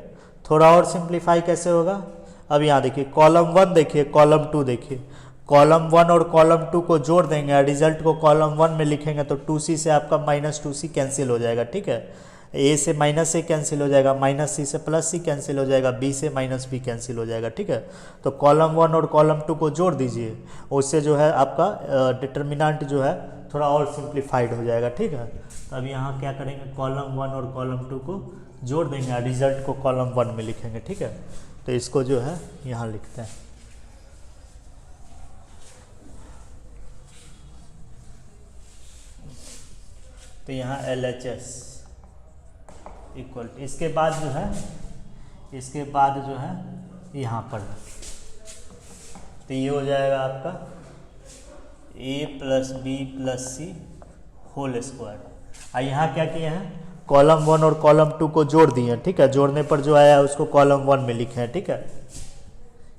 थोड़ा और सिंप्लीफाई कैसे होगा, अब यहाँ देखिए कॉलम वन देखिए, कॉलम टू देखिए, कॉलम वन और कॉलम टू को जोड़ देंगे और रिजल्ट को कॉलम वन में लिखेंगे तो 2c से आपका माइनस 2c कैंसिल हो जाएगा, ठीक है। a से माइनस ए कैंसिल हो जाएगा, माइनस सी से प्लस सी कैंसिल हो जाएगा, b से माइनस बी कैंसिल हो जाएगा, ठीक है। तो कॉलम वन और कॉलम टू को जोड़ दीजिए, उससे जो है आपका डिटर्मिनेंट जो है थोड़ा और सिंप्लीफाइड हो जाएगा, ठीक है। तो अब यहाँ क्या करेंगे, कॉलम वन और कॉलम टू को जोड़ देंगे और रिजल्ट को कॉलम वन में लिखेंगे, ठीक है। तो इसको जो है यहाँ लिखते हैं, तो यहाँ LHS इक्वल, इसके बाद जो है यहाँ पर, तो ये हो जाएगा आपका a plus B plus C whole square. यहाँ क्या किए हैं, कॉलम वन और कॉलम टू को जोड़ दिए हैं, ठीक है। जोड़ने पर जो आया है उसको कॉलम वन में लिखे हैं, ठीक है।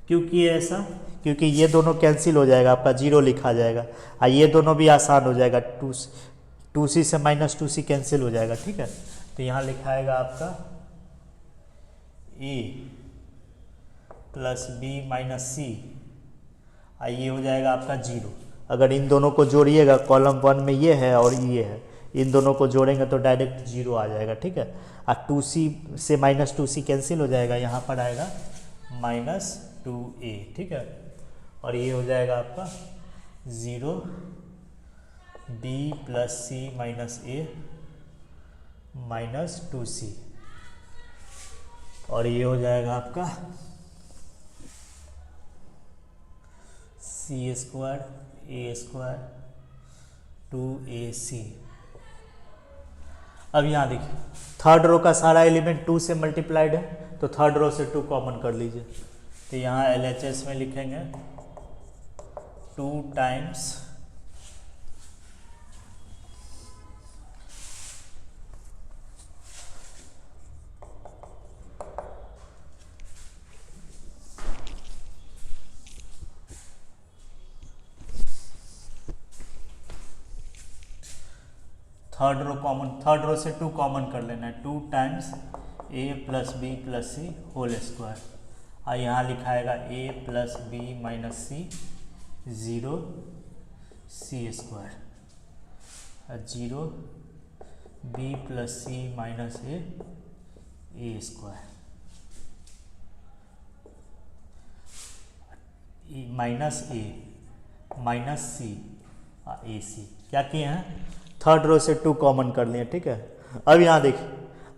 क्यों किए ऐसा, क्योंकि ये दोनों कैंसिल हो जाएगा, आपका जीरो लिखा जाएगा और ये दोनों भी आसान हो जाएगा, 2c से माइनस 2c कैंसिल हो जाएगा, ठीक है। तो यहाँ लिखाएगा आपका a प्लस बी माइनस सी, ये हो जाएगा आपका जीरो। अगर इन दोनों को जोड़िएगा, कॉलम वन में ये है और ये है, इन दोनों को जोड़ेंगे तो डायरेक्ट जीरो आ जाएगा, ठीक है। और 2c से माइनस 2c कैंसिल हो जाएगा, यहाँ पर आएगा माइनस 2a, ठीक है। और ये हो जाएगा आपका 0 b plus C minus A minus 2c, और ये हो जाएगा आपका c square a square 2ac। अब यहाँ देखिए थर्ड रो का सारा एलिमेंट 2 से मल्टीप्लाइड है, तो थर्ड रो से 2 कॉमन कर लीजिए। तो यहाँ LHS में लिखेंगे 2 टाइम्स थर्ड रो से 2 कॉमन कर लेना है, 2 times a plus B plus C whole square. और यहाँ लिखाएगा a plus B minus C 0 c square, 0 b plus C minus A square, minus A minus C A C. क्या किए हैं, थर्ड रो से 2 कॉमन कर लिए, ठीक है। अब यहाँ देखिए,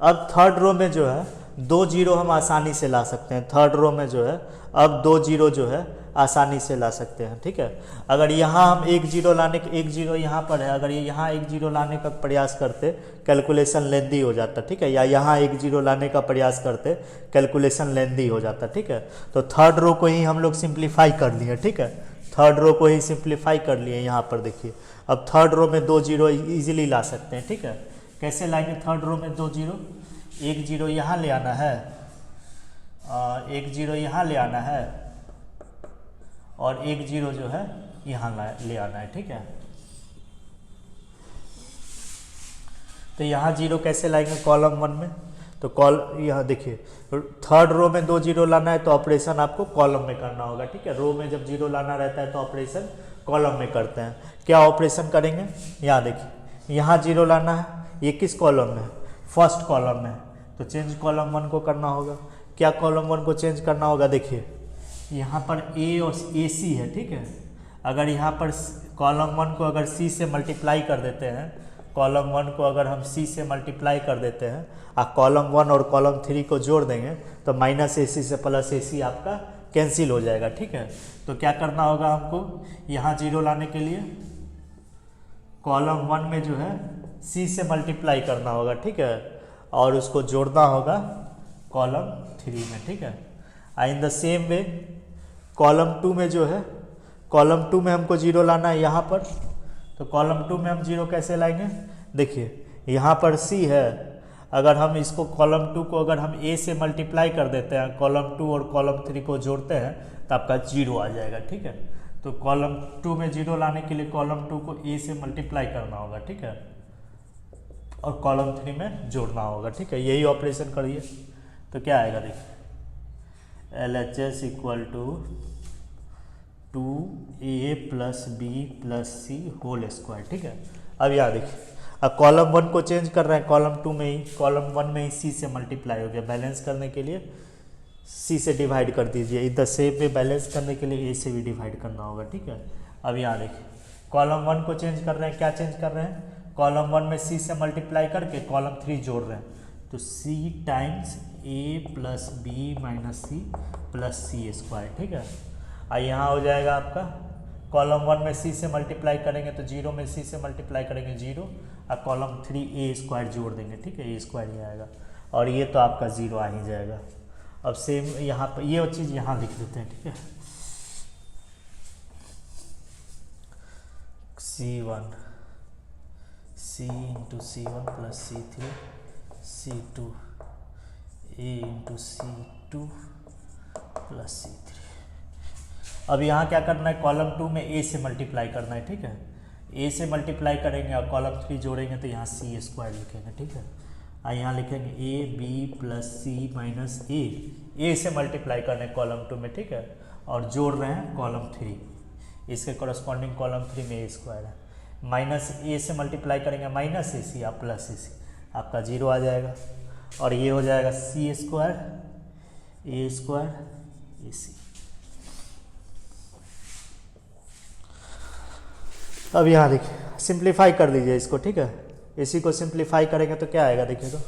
अब थर्ड रो में जो है 2 जीरो हम आसानी से ला सकते हैं, थर्ड रो में जो है अब 2 जीरो जो है आसानी से ला सकते हैं, ठीक है। अगर यहाँ हम एक जीरो यहाँ पर है, अगर ये यहाँ एक जीरो लाने का प्रयास करते कैलकुलेशन लेंदी हो जाता, ठीक है, या यहाँ एक जीरो लाने का प्रयास करते कैलकुलेशन लेंदी हो जाता, ठीक है। तो थर्ड रो को ही हम लोग सिंप्लीफाई कर लिए, ठीक है, थर्ड रो को ही सिंप्लीफाई कर लिए। यहाँ पर देखिए अब थर्ड रो में 2 जीरो इजीली ला सकते हैं, ठीक है। कैसे लाएंगे थर्ड रो में 2 जीरो, एक जीरो यहाँ ले आना है, एक जीरो यहाँ ले आना है और एक जीरो जो है यहाँ ले आना है, ठीक है। तो यहाँ जीरो कैसे लाएंगे कॉलम 1 में, तो यहाँ देखिए थर्ड रो में 2 जीरो लाना है तो ऑपरेशन आपको कॉलम में करना होगा, ठीक है। रो में जब जीरो लाना रहता है तो ऑपरेशन कॉलम में करते हैं। क्या ऑपरेशन करेंगे, यहाँ देखिए यहाँ जीरो लाना है, ये किस कॉलम में, फर्स्ट कॉलम में, तो चेंज कॉलम 1 को करना होगा। क्या कॉलम 1 को चेंज करना होगा, देखिए यहाँ पर ए और ए सी है, ठीक है। अगर यहाँ पर कॉलम 1 को अगर सी से मल्टीप्लाई कर देते हैं, कॉलम 1 को अगर हम सी से मल्टीप्लाई कर देते हैं और कॉलम 1 और कॉलम 3 को जोड़ देंगे तो माइनस ए सी से प्लस ए सी आपका कैंसिल हो जाएगा, ठीक है। तो क्या करना होगा हमको, यहाँ जीरो लाने के लिए कॉलम 1 में जो है सी से मल्टीप्लाई करना होगा, ठीक है, और उसको जोड़ना होगा कॉलम 3 में, ठीक है। In the same way column 2 में जो है, कॉलम 2 में हमको जीरो लाना है यहाँ पर, तो कॉलम 2 में हम जीरो कैसे लाएंगे, देखिए यहाँ पर सी है, अगर हम इसको कॉलम 2 को अगर हम ए से मल्टीप्लाई कर देते हैं, कॉलम 2 और कॉलम 3 को जोड़ते हैं तो आपका जीरो आ जाएगा, ठीक है। तो कॉलम 2 में जीरो लाने के लिए कॉलम 2 को ए से मल्टीप्लाई करना होगा, ठीक है, और कॉलम 3 में जोड़ना होगा, ठीक है। यही ऑपरेशन करिए तो क्या आएगा, देखिए LHS equal to 2a plus B plus C whole square, ठीक है। अब यहाँ देखिए, अब कॉलम 1 को चेंज कर रहे हैं, कॉलम 2 में ही, कॉलम 1 में ही सी से मल्टीप्लाई हो गया, बैलेंस करने के लिए सी से डिवाइड कर दीजिए, इधर सेम में बैलेंस करने के लिए ए से भी डिवाइड करना होगा, ठीक है। अब यहाँ देखिए कॉलम 1 को चेंज कर रहे हैं, क्या चेंज कर रहे हैं, कॉलम 1 में सी से मल्टीप्लाई करके कॉलम 3 जोड़ रहे हैं, तो C times A plus B minus C plus C square, ठीक है। और यहाँ हो जाएगा आपका कॉलम 1 में सी से मल्टीप्लाई करेंगे तो जीरो में सी से मल्टीप्लाई करेंगे जीरो, और कॉलम 3 ए स्क्वायर जोड़ देंगे, ठीक है, ए स्क्वायर ही आएगा, और ये तो आपका जीरो आ ही जाएगा। अब सेम यहाँ पर ये चीज़ यहाँ लिख देते हैं, ठीक है, C1 C into C1 plus C3 C2 A into C2 plus C3। अब यहाँ क्या करना है, कॉलम 2 में ए से मल्टीप्लाई करना है, ठीक है, ए से मल्टीप्लाई करेंगे और कॉलम 3 जोड़ेंगे तो यहाँ सी स्क्वायर लिखेंगे, ठीक है। और यहाँ लिखेंगे A B plus C minus A से मल्टीप्लाई करने कॉलम 2 में, ठीक है, और जोड़ रहे हैं कॉलम 3, इसके कॉरस्पॉन्डिंग कॉलम 3 में ए स्क्वायर है, माइनस ए से मल्टीप्लाई करेंगे माइनस ए सी या प्लस ए सी, आपका जीरो आ जाएगा, और ये हो जाएगा सी स्क्वायर ए स्क्वायर ए सी। अब यहाँ देखिए सिंप्लीफाई कर लीजिए इसको, ठीक है, इसी को सिंप्लीफाई करेंगे तो क्या आएगा, देखिए तो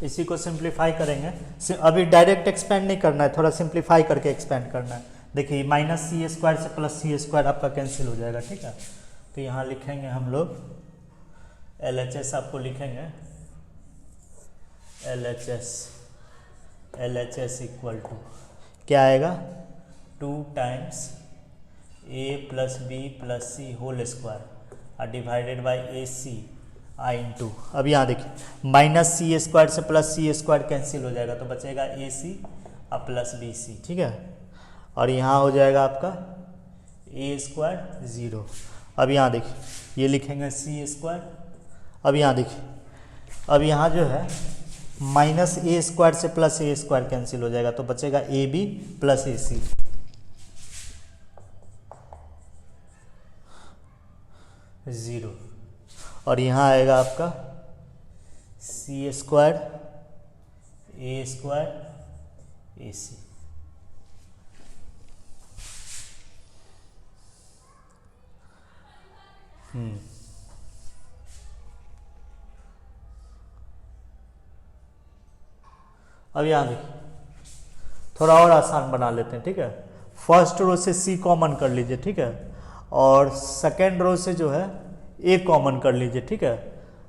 इसी को सिंप्लीफाई करेंगे, अभी डायरेक्ट एक्सपेंड नहीं करना है, थोड़ा सिंप्लीफाई करके एक्सपेंड करना है। देखिए माइनस सी स्क्वायर से प्लस सी स्क्वायर आपका कैंसिल हो जाएगा, ठीक है। तो यहाँ लिखेंगे हम लोग LHS, आपको लिखेंगे LHS इक्वल टू क्या आएगा, 2 times a plus B plus C whole square divided by A c I into, अब यहाँ देखिए माइनस सी स्क्वायर से प्लस सी स्क्वायर कैंसिल हो जाएगा तो बचेगा ए सी और प्लस बी सी, ठीक है। और यहाँ हो जाएगा आपका ए स्क्वायर ज़ीरो। अब यहाँ देखिए ये लिखेंगे सी स्क्वायर, अब यहाँ देखिए, अब यहाँ जो है माइनस ए स्क्वायर से प्लस ए स्क्वायर कैंसिल हो जाएगा तो बचेगा a B plus A c, zero. और यहाँ आएगा आपका सी स्क्वायर ए स्क्वायर ए सी। अब यहाँ देखिए थोड़ा और आसान बना लेते हैं, ठीक है। फर्स्ट रो से सी कॉमन कर लीजिए, ठीक है, और सेकेंड रो से जो है ए कॉमन कर लीजिए, ठीक है।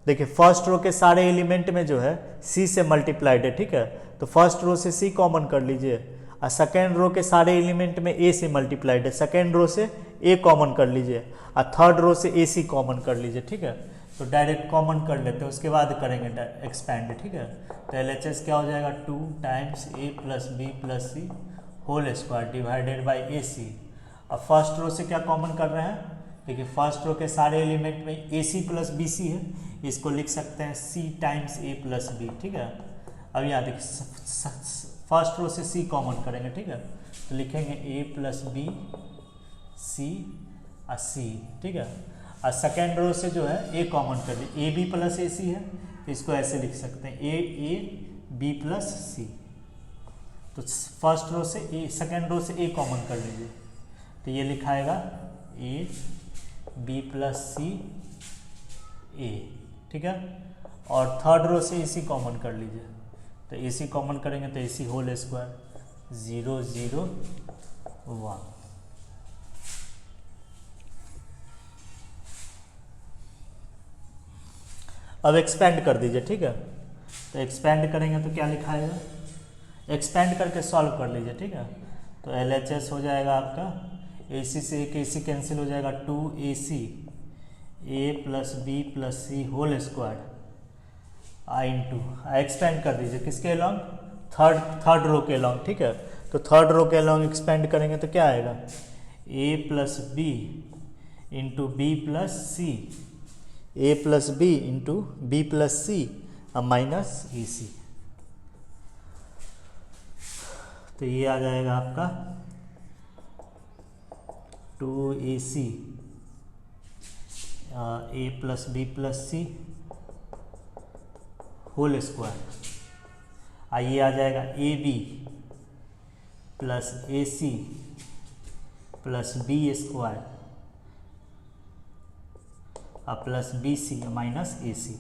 देखिए फर्स्ट रो के सारे एलिमेंट में जो है सी से मल्टीप्लाइड है, ठीक है, तो फर्स्ट रो से सी कॉमन कर लीजिए, और सेकेंड रो के सारे एलिमेंट में ए से मल्टीप्लाइड है, सेकेंड रो से ए कॉमन कर लीजिए, और थर्ड रो से ए सी कॉमन कर लीजिए, ठीक है। तो डायरेक्ट कॉमन कर लेते हैं, उसके बाद करेंगे एक्सपेंड, ठीक है। तो LHS क्या हो जाएगा 2 times a plus B plus C whole square divided by A C. अब फर्स्ट रो से क्या कॉमन कर रहे हैं, देखिए फर्स्ट रो के सारे एलिमेंट में ए सी प्लस बी सी है, इसको लिख सकते हैं c times a plus b, ठीक है। अब यहाँ देखिए फर्स्ट रो से c कॉमन करेंगे, ठीक है, तो लिखेंगे a प्लस बी सी और c, ठीक है। और सेकेंड रो से जो है a कॉमन कर लीजिए, ए बी प्लस ए सी है, तो इसको ऐसे लिख सकते हैं ए बी प्लस सी। तो फर्स्ट रो से ए, सेकेंड रो से a कॉमन कर लीजिए, तो ये लिखाएगा ए बी प्लस सी ए, ठीक है। और थर्ड रो से AC कॉमन कर लीजिए, तो AC कॉमन करेंगे तो AC होल स्क्वायर 0 0 1। अब एक्सपेंड कर दीजिए, ठीक है। तो एक्सपेंड करेंगे तो क्या लिखाएगा, एक्सपेंड करके सॉल्व कर लीजिए, ठीक है। तो LHS हो जाएगा आपका AC से एक AC कैंसिल हो जाएगा 2AC a plus B plus C whole square आई इंटू एक्सपेंड कर दीजिए किसके अलॉन्ग, थर्ड रो के अलॉन्ग, ठीक है। तो थर्ड रो के अलॉन्ग एक्सपेंड करेंगे तो क्या आएगा a plus B into B plus C, A plus B into B plus C minus A C. तो ये आ जाएगा आपका 2AC A plus B plus C whole square, आइए आ जाएगा A B plus A C plus B square और plus B C minus A C.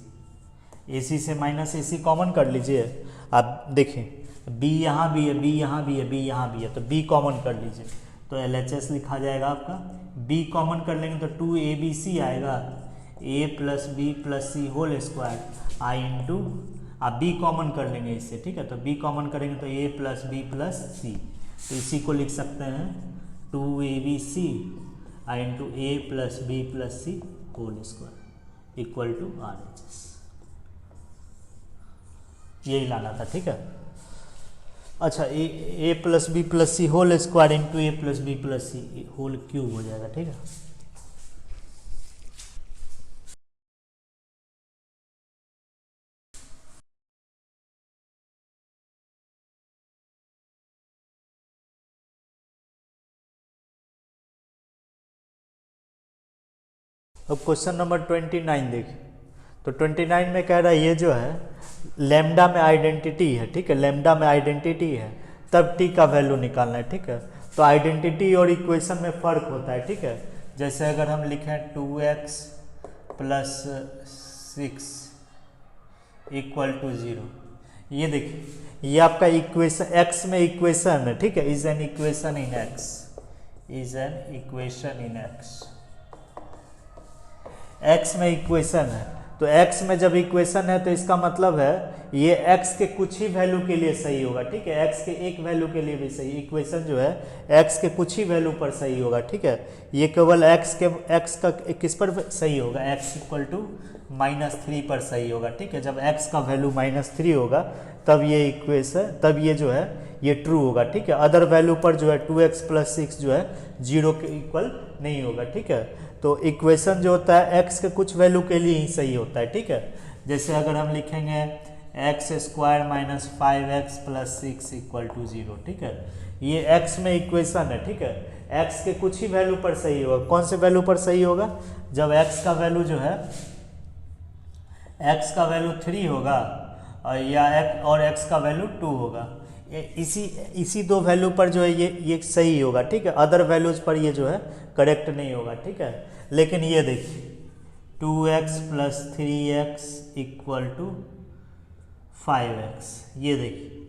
A C से माइनस ए सी कॉमन कर लीजिए, आप देखें बी यहाँ भी है, बी यहाँ भी है, बी यहाँ भी है, तो बी कॉमन कर लीजिए, तो LHS लिखा जाएगा आपका, बी कॉमन कर लेंगे तो 2ABC आएगा, ए प्लस बी प्लस सी होल स्क्वायर आई इंटू, आप बी कॉमन कर लेंगे इससे, ठीक है। तो बी कॉमन करेंगे तो ए प्लस बी प्लस सी, तो इसी को लिख सकते हैं 2ABC आई into A plus B plus C whole square equal to RHS। यही लाना था, ठीक है। अच्छा a plus B plus C whole square into A plus B plus C whole cube हो जाएगा, ठीक है। अब क्वेश्चन नंबर 29 देखिए, तो 29 में कह रहा है ये जो है लेमडा में आइडेंटिटी है, ठीक है, लेमडा में आइडेंटिटी है तब टी का वैल्यू निकालना है, ठीक है। तो आइडेंटिटी और इक्वेशन में फ़र्क होता है, ठीक है। जैसे अगर हम लिखें 2x प्लस 6 इक्वल टू 0, ये देखिए ये आपका इक्वेशन x में इक्वेशन है, ठीक है, is an equation in x, is an equation in x में इक्वेशन है। तो x में जब इक्वेशन है तो इसका मतलब है ये x के कुछ ही वैल्यू के लिए सही होगा, ठीक है, x के एक वैल्यू के लिए भी सही, इक्वेशन जो है x के कुछ ही वैल्यू पर सही होगा, ठीक है। ये केवल x का किस पर सही होगा, x इक्वल टू -3 पर सही होगा, ठीक है। जब x का वैल्यू -3 होगा तब ये इक्वेशन, तब ये जो है ये ट्रू होगा, ठीक है। अदर वैल्यू पर जो है 2x प्लस 6 जो है 0 के इक्वल नहीं होगा, ठीक है। तो इक्वेशन जो होता है x के कुछ वैल्यू के लिए ही सही होता है, ठीक है। जैसे अगर हम लिखेंगे x square minus 5x plus 6 equal to 0, ठीक है, ये x में इक्वेशन है, ठीक है, x के कुछ ही वैल्यू पर सही होगा। कौन से वैल्यू पर सही होगा, जब x का वैल्यू जो है x का वैल्यू 3 होगा और x का वैल्यू 2 होगा, इसी दो वैल्यू पर जो है ये सही होगा, ठीक है। अदर वैल्यूज पर ये जो है करेक्ट नहीं होगा, ठीक है। लेकिन ये देखिए 2x plus 3x equal to 5x, ये देखिए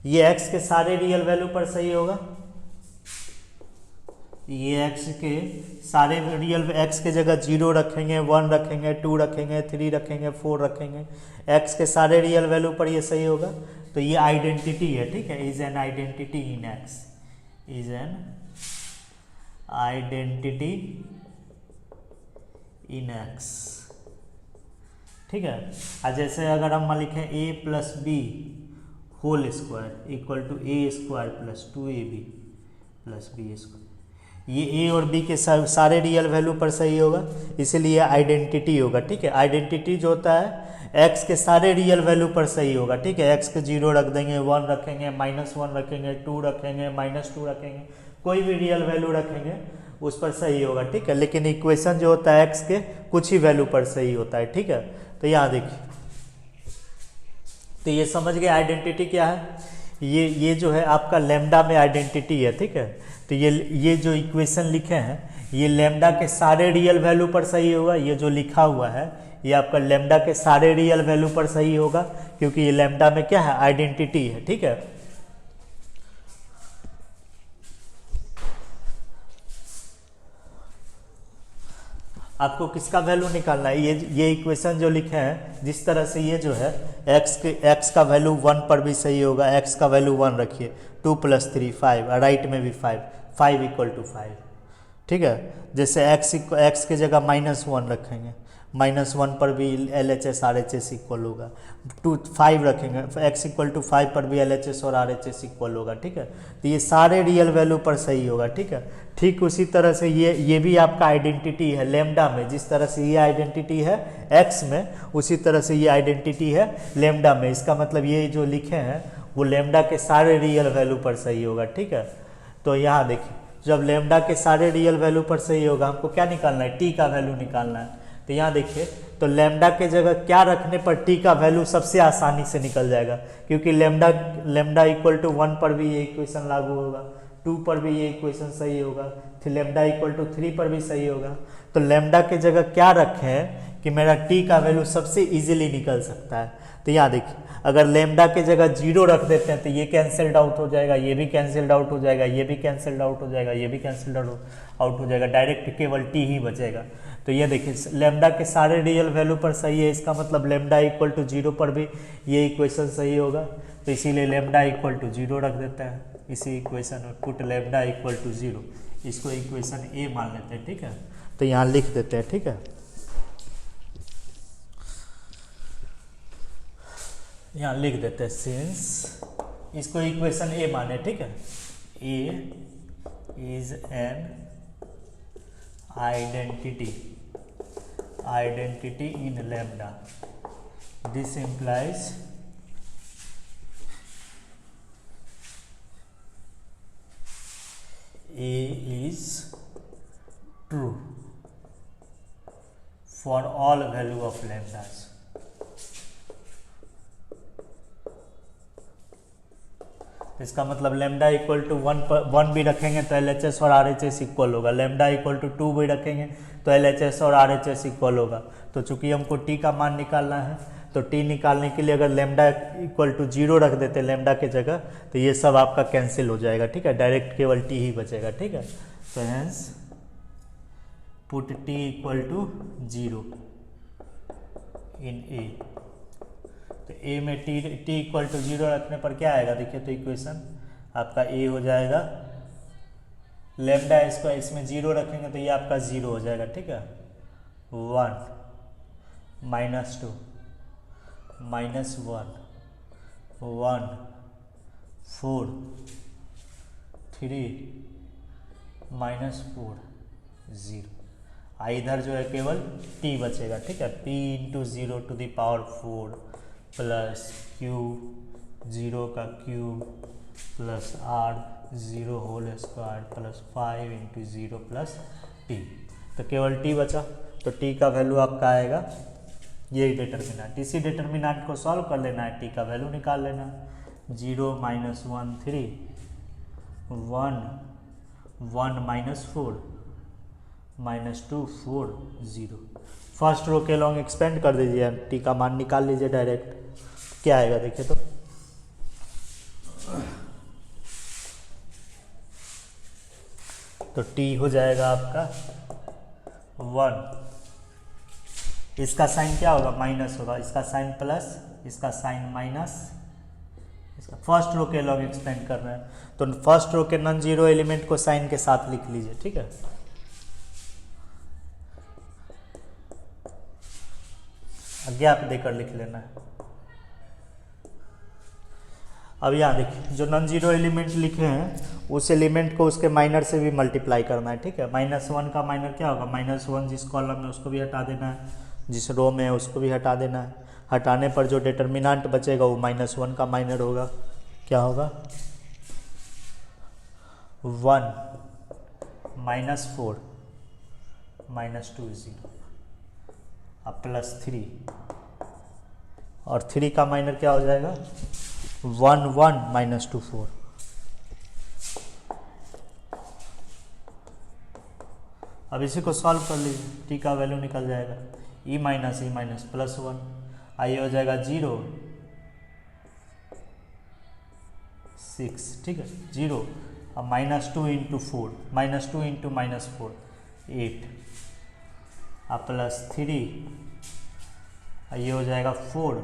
ये x के सारे रियल वैल्यू पर सही होगा, ये x के सारे रियल, x के जगह 0 रखेंगे, 1 रखेंगे, 2 रखेंगे, 3 रखेंगे, 4 रखेंगे, x के सारे रियल वैल्यू पर ये सही होगा। तो ये आइडेंटिटी है, ठीक है, is an identity in x, is an identity in x, ठीक है। और जैसे अगर हम लिखें a plus B whole square equal to a square plus 2ab plus B square, ये a और b के सारे रियल वैल्यू पर सही होगा, इसीलिए आइडेंटिटी होगा, ठीक है। आइडेंटिटी जो होता है x के सारे रियल वैल्यू पर सही होगा, ठीक है। x के 0 रख देंगे, 1 रखेंगे, -1 रखेंगे, 2 रखेंगे, -2 रखेंगे, कोई भी रियल वैल्यू रखेंगे उस पर सही होगा, ठीक है। लेकिन इक्वेशन जो होता है x के कुछ ही वैल्यू पर सही होता है, ठीक है। तो यहाँ देखिए, तो ये समझ गए आइडेंटिटी क्या है। ये जो है आपका लैम्डा में आइडेंटिटी है, ठीक है। तो ये जो इक्वेशन लिखे हैं ये लैम्डा के सारे रियल वैल्यू पर सही होगा। ये जो लिखा हुआ है ये आपका लैम्डा के सारे रियल वैल्यू पर सही होगा, क्योंकि ये लैम्डा में क्या है, आइडेंटिटी है, ठीक है। आपको किसका वैल्यू निकालना है, ये इक्वेशन जो लिखे हैं जिस तरह से, ये जो है x का वैल्यू 1 पर भी सही होगा, x का वैल्यू 1 रखिए, 2 + 3 5, राइट में भी 5 = 5, ठीक है। जैसे x के जगह -1 रखेंगे, -1 पर भी LHS RHS इक्वल होगा, 5 रखेंगे, x = 5 पर भी LHS और RHS इक्वल होगा, ठीक है। तो ये सारे रियल वैल्यू पर सही होगा, ठीक है। ठीक उसी तरह से ये भी आपका आइडेंटिटी है लैम्डा में, जिस तरह से ये आइडेंटिटी है x में, उसी तरह से ये आइडेंटिटी है लैम्डा में। इसका मतलब ये जो लिखे हैं वो लैम्डा के सारे रियल वैल्यू पर सही होगा, ठीक है। तो यहाँ देखिए, जब लैम्डा के सारे रियल वैल्यू पर सही होगा, हमको क्या निकालना है, t का वैल्यू निकालना है। तो यहाँ देखिए, तो लैम्डा के जगह क्या रखने पर t का वैल्यू सबसे आसानी से निकल जाएगा, क्योंकि लैम्डा = 1 पर भी ये इक्वेशन लागू होगा, 2 पर भी ये इक्वेशन सही होगा, फिर लैम्डा = 3 पर भी सही होगा। तो लैम्डा के जगह क्या रखें कि मेरा t का वैल्यू सबसे इजीली निकल सकता है। तो यहाँ देखिए, अगर लैम्डा के जगह 0 रख देते हैं तो ये कैंसल्ड आउट हो जाएगा, ये भी कैंसल्ड आउट हो जाएगा, ये भी कैंसल्ड आउट हो जाएगा, ये भी कैंसल्ड आउट हो जाएगा, डायरेक्ट केवल t ही बचेगा। तो ये देखिए, लैम्डा के सारे रियल वैल्यू पर सही है, इसका मतलब लैम्डा = 0 पर भी ये इक्वेशन सही होगा। तो इसीलिए लैम्डा = 0 रख देता है इसी इक्वेशन में, पुट लैम्डा = 0, इसको इक्वेशन ए मान लेते हैं, ठीक है। तो यहाँ लिख देते हैं, ठीक है। यहाँ लिख देते हैं सिंस, इसको इक्वेशन ए माने, ठीक है। A is an identity in lambda, this implies A is true for all value of lambdas। इसका मतलब लैम्डा = 1 भी रखेंगे तो LHS और RHS इक्वल होगा, लैम्डा = 2 भी रखेंगे तो LHS और RHS इक्वल होगा। तो चूंकि हमको t का मान निकालना है, तो t निकालने के लिए अगर लैम्डा = 0 रख देते लैम्डा के जगह, तो ये सब आपका कैंसिल हो जाएगा, ठीक है। डायरेक्ट केवल t ही बचेगा, ठीक है। तो hence put t = 0 in A। तो A में t = 0 रखने पर क्या आएगा, देखिए तो इक्वेशन आपका A हो जाएगा, लैम्डा इसको इसमें 0 रखेंगे तो ये आपका 0 हो जाएगा, ठीक है। 1 -2 -1 1 4 3 -4 0। इधर जो है केवल t बचेगा, ठीक है। p × 0⁴ प्लस q 0 का cube plus r 0 whole square plus 5 × 0 plus t। तो केवल t बचा, तो t का वैल्यू आपका आएगा यही डिटर्मिनेंट। इसी डिटर्मिनेंट को सॉल्व कर लेना है, t का वैल्यू निकाल लेना। 0 - 1 3 1 1 -4 -2 4 0। फर्स्ट रो के लॉन्ग एक्सपेंड कर दीजिए, t का मान निकाल लीजिए डायरेक्ट, क्या आएगा देखिए। तो t हो जाएगा आपका 1, इसका साइन क्या होगा, माइनस होगा, इसका साइन प्लस, इसका साइन माइनस, इसका फर्स्ट रो के लॉन्ग एक्सपेंड कर रहे हैं, तो फर्स्ट रो के नॉन जीरो एलिमेंट को साइन के साथ लिख लीजिए, ठीक है। गैप देकर लिख लेना है। अब यहाँ देखिए जो नॉन जीरो एलिमेंट लिखे हैं उस एलिमेंट को उसके माइनर से भी मल्टीप्लाई करना है, ठीक है। -1 का माइनर क्या होगा, -1 जिस कॉलम में उसको भी हटा देना है, जिस रो में है उसको भी हटा देना है। हटाने पर जो डिटर्मिनेंट बचेगा वो -1 का माइनर होगा। क्या होगा, 1 -4 -2 0 अब +3 और 3 का माइनर क्या हो जाएगा, 1 1 -2 4। अब इसी को सॉल्व कर लीजिए, टी का वैल्यू निकल जाएगा e माइनस +1, आइए हो जाएगा 0 6, ठीक है 0। अब -2 × 4 -2 × -4 8 अब +3 ये हो जाएगा 4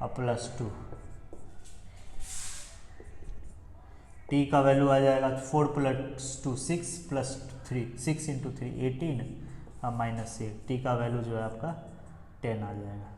अब +2 टी का वैल्यू आ जाएगा 4 + 2 6 + 3 6 × 3 18 अब -8 टी का वैल्यू जो है आपका 10 आ जाएगा।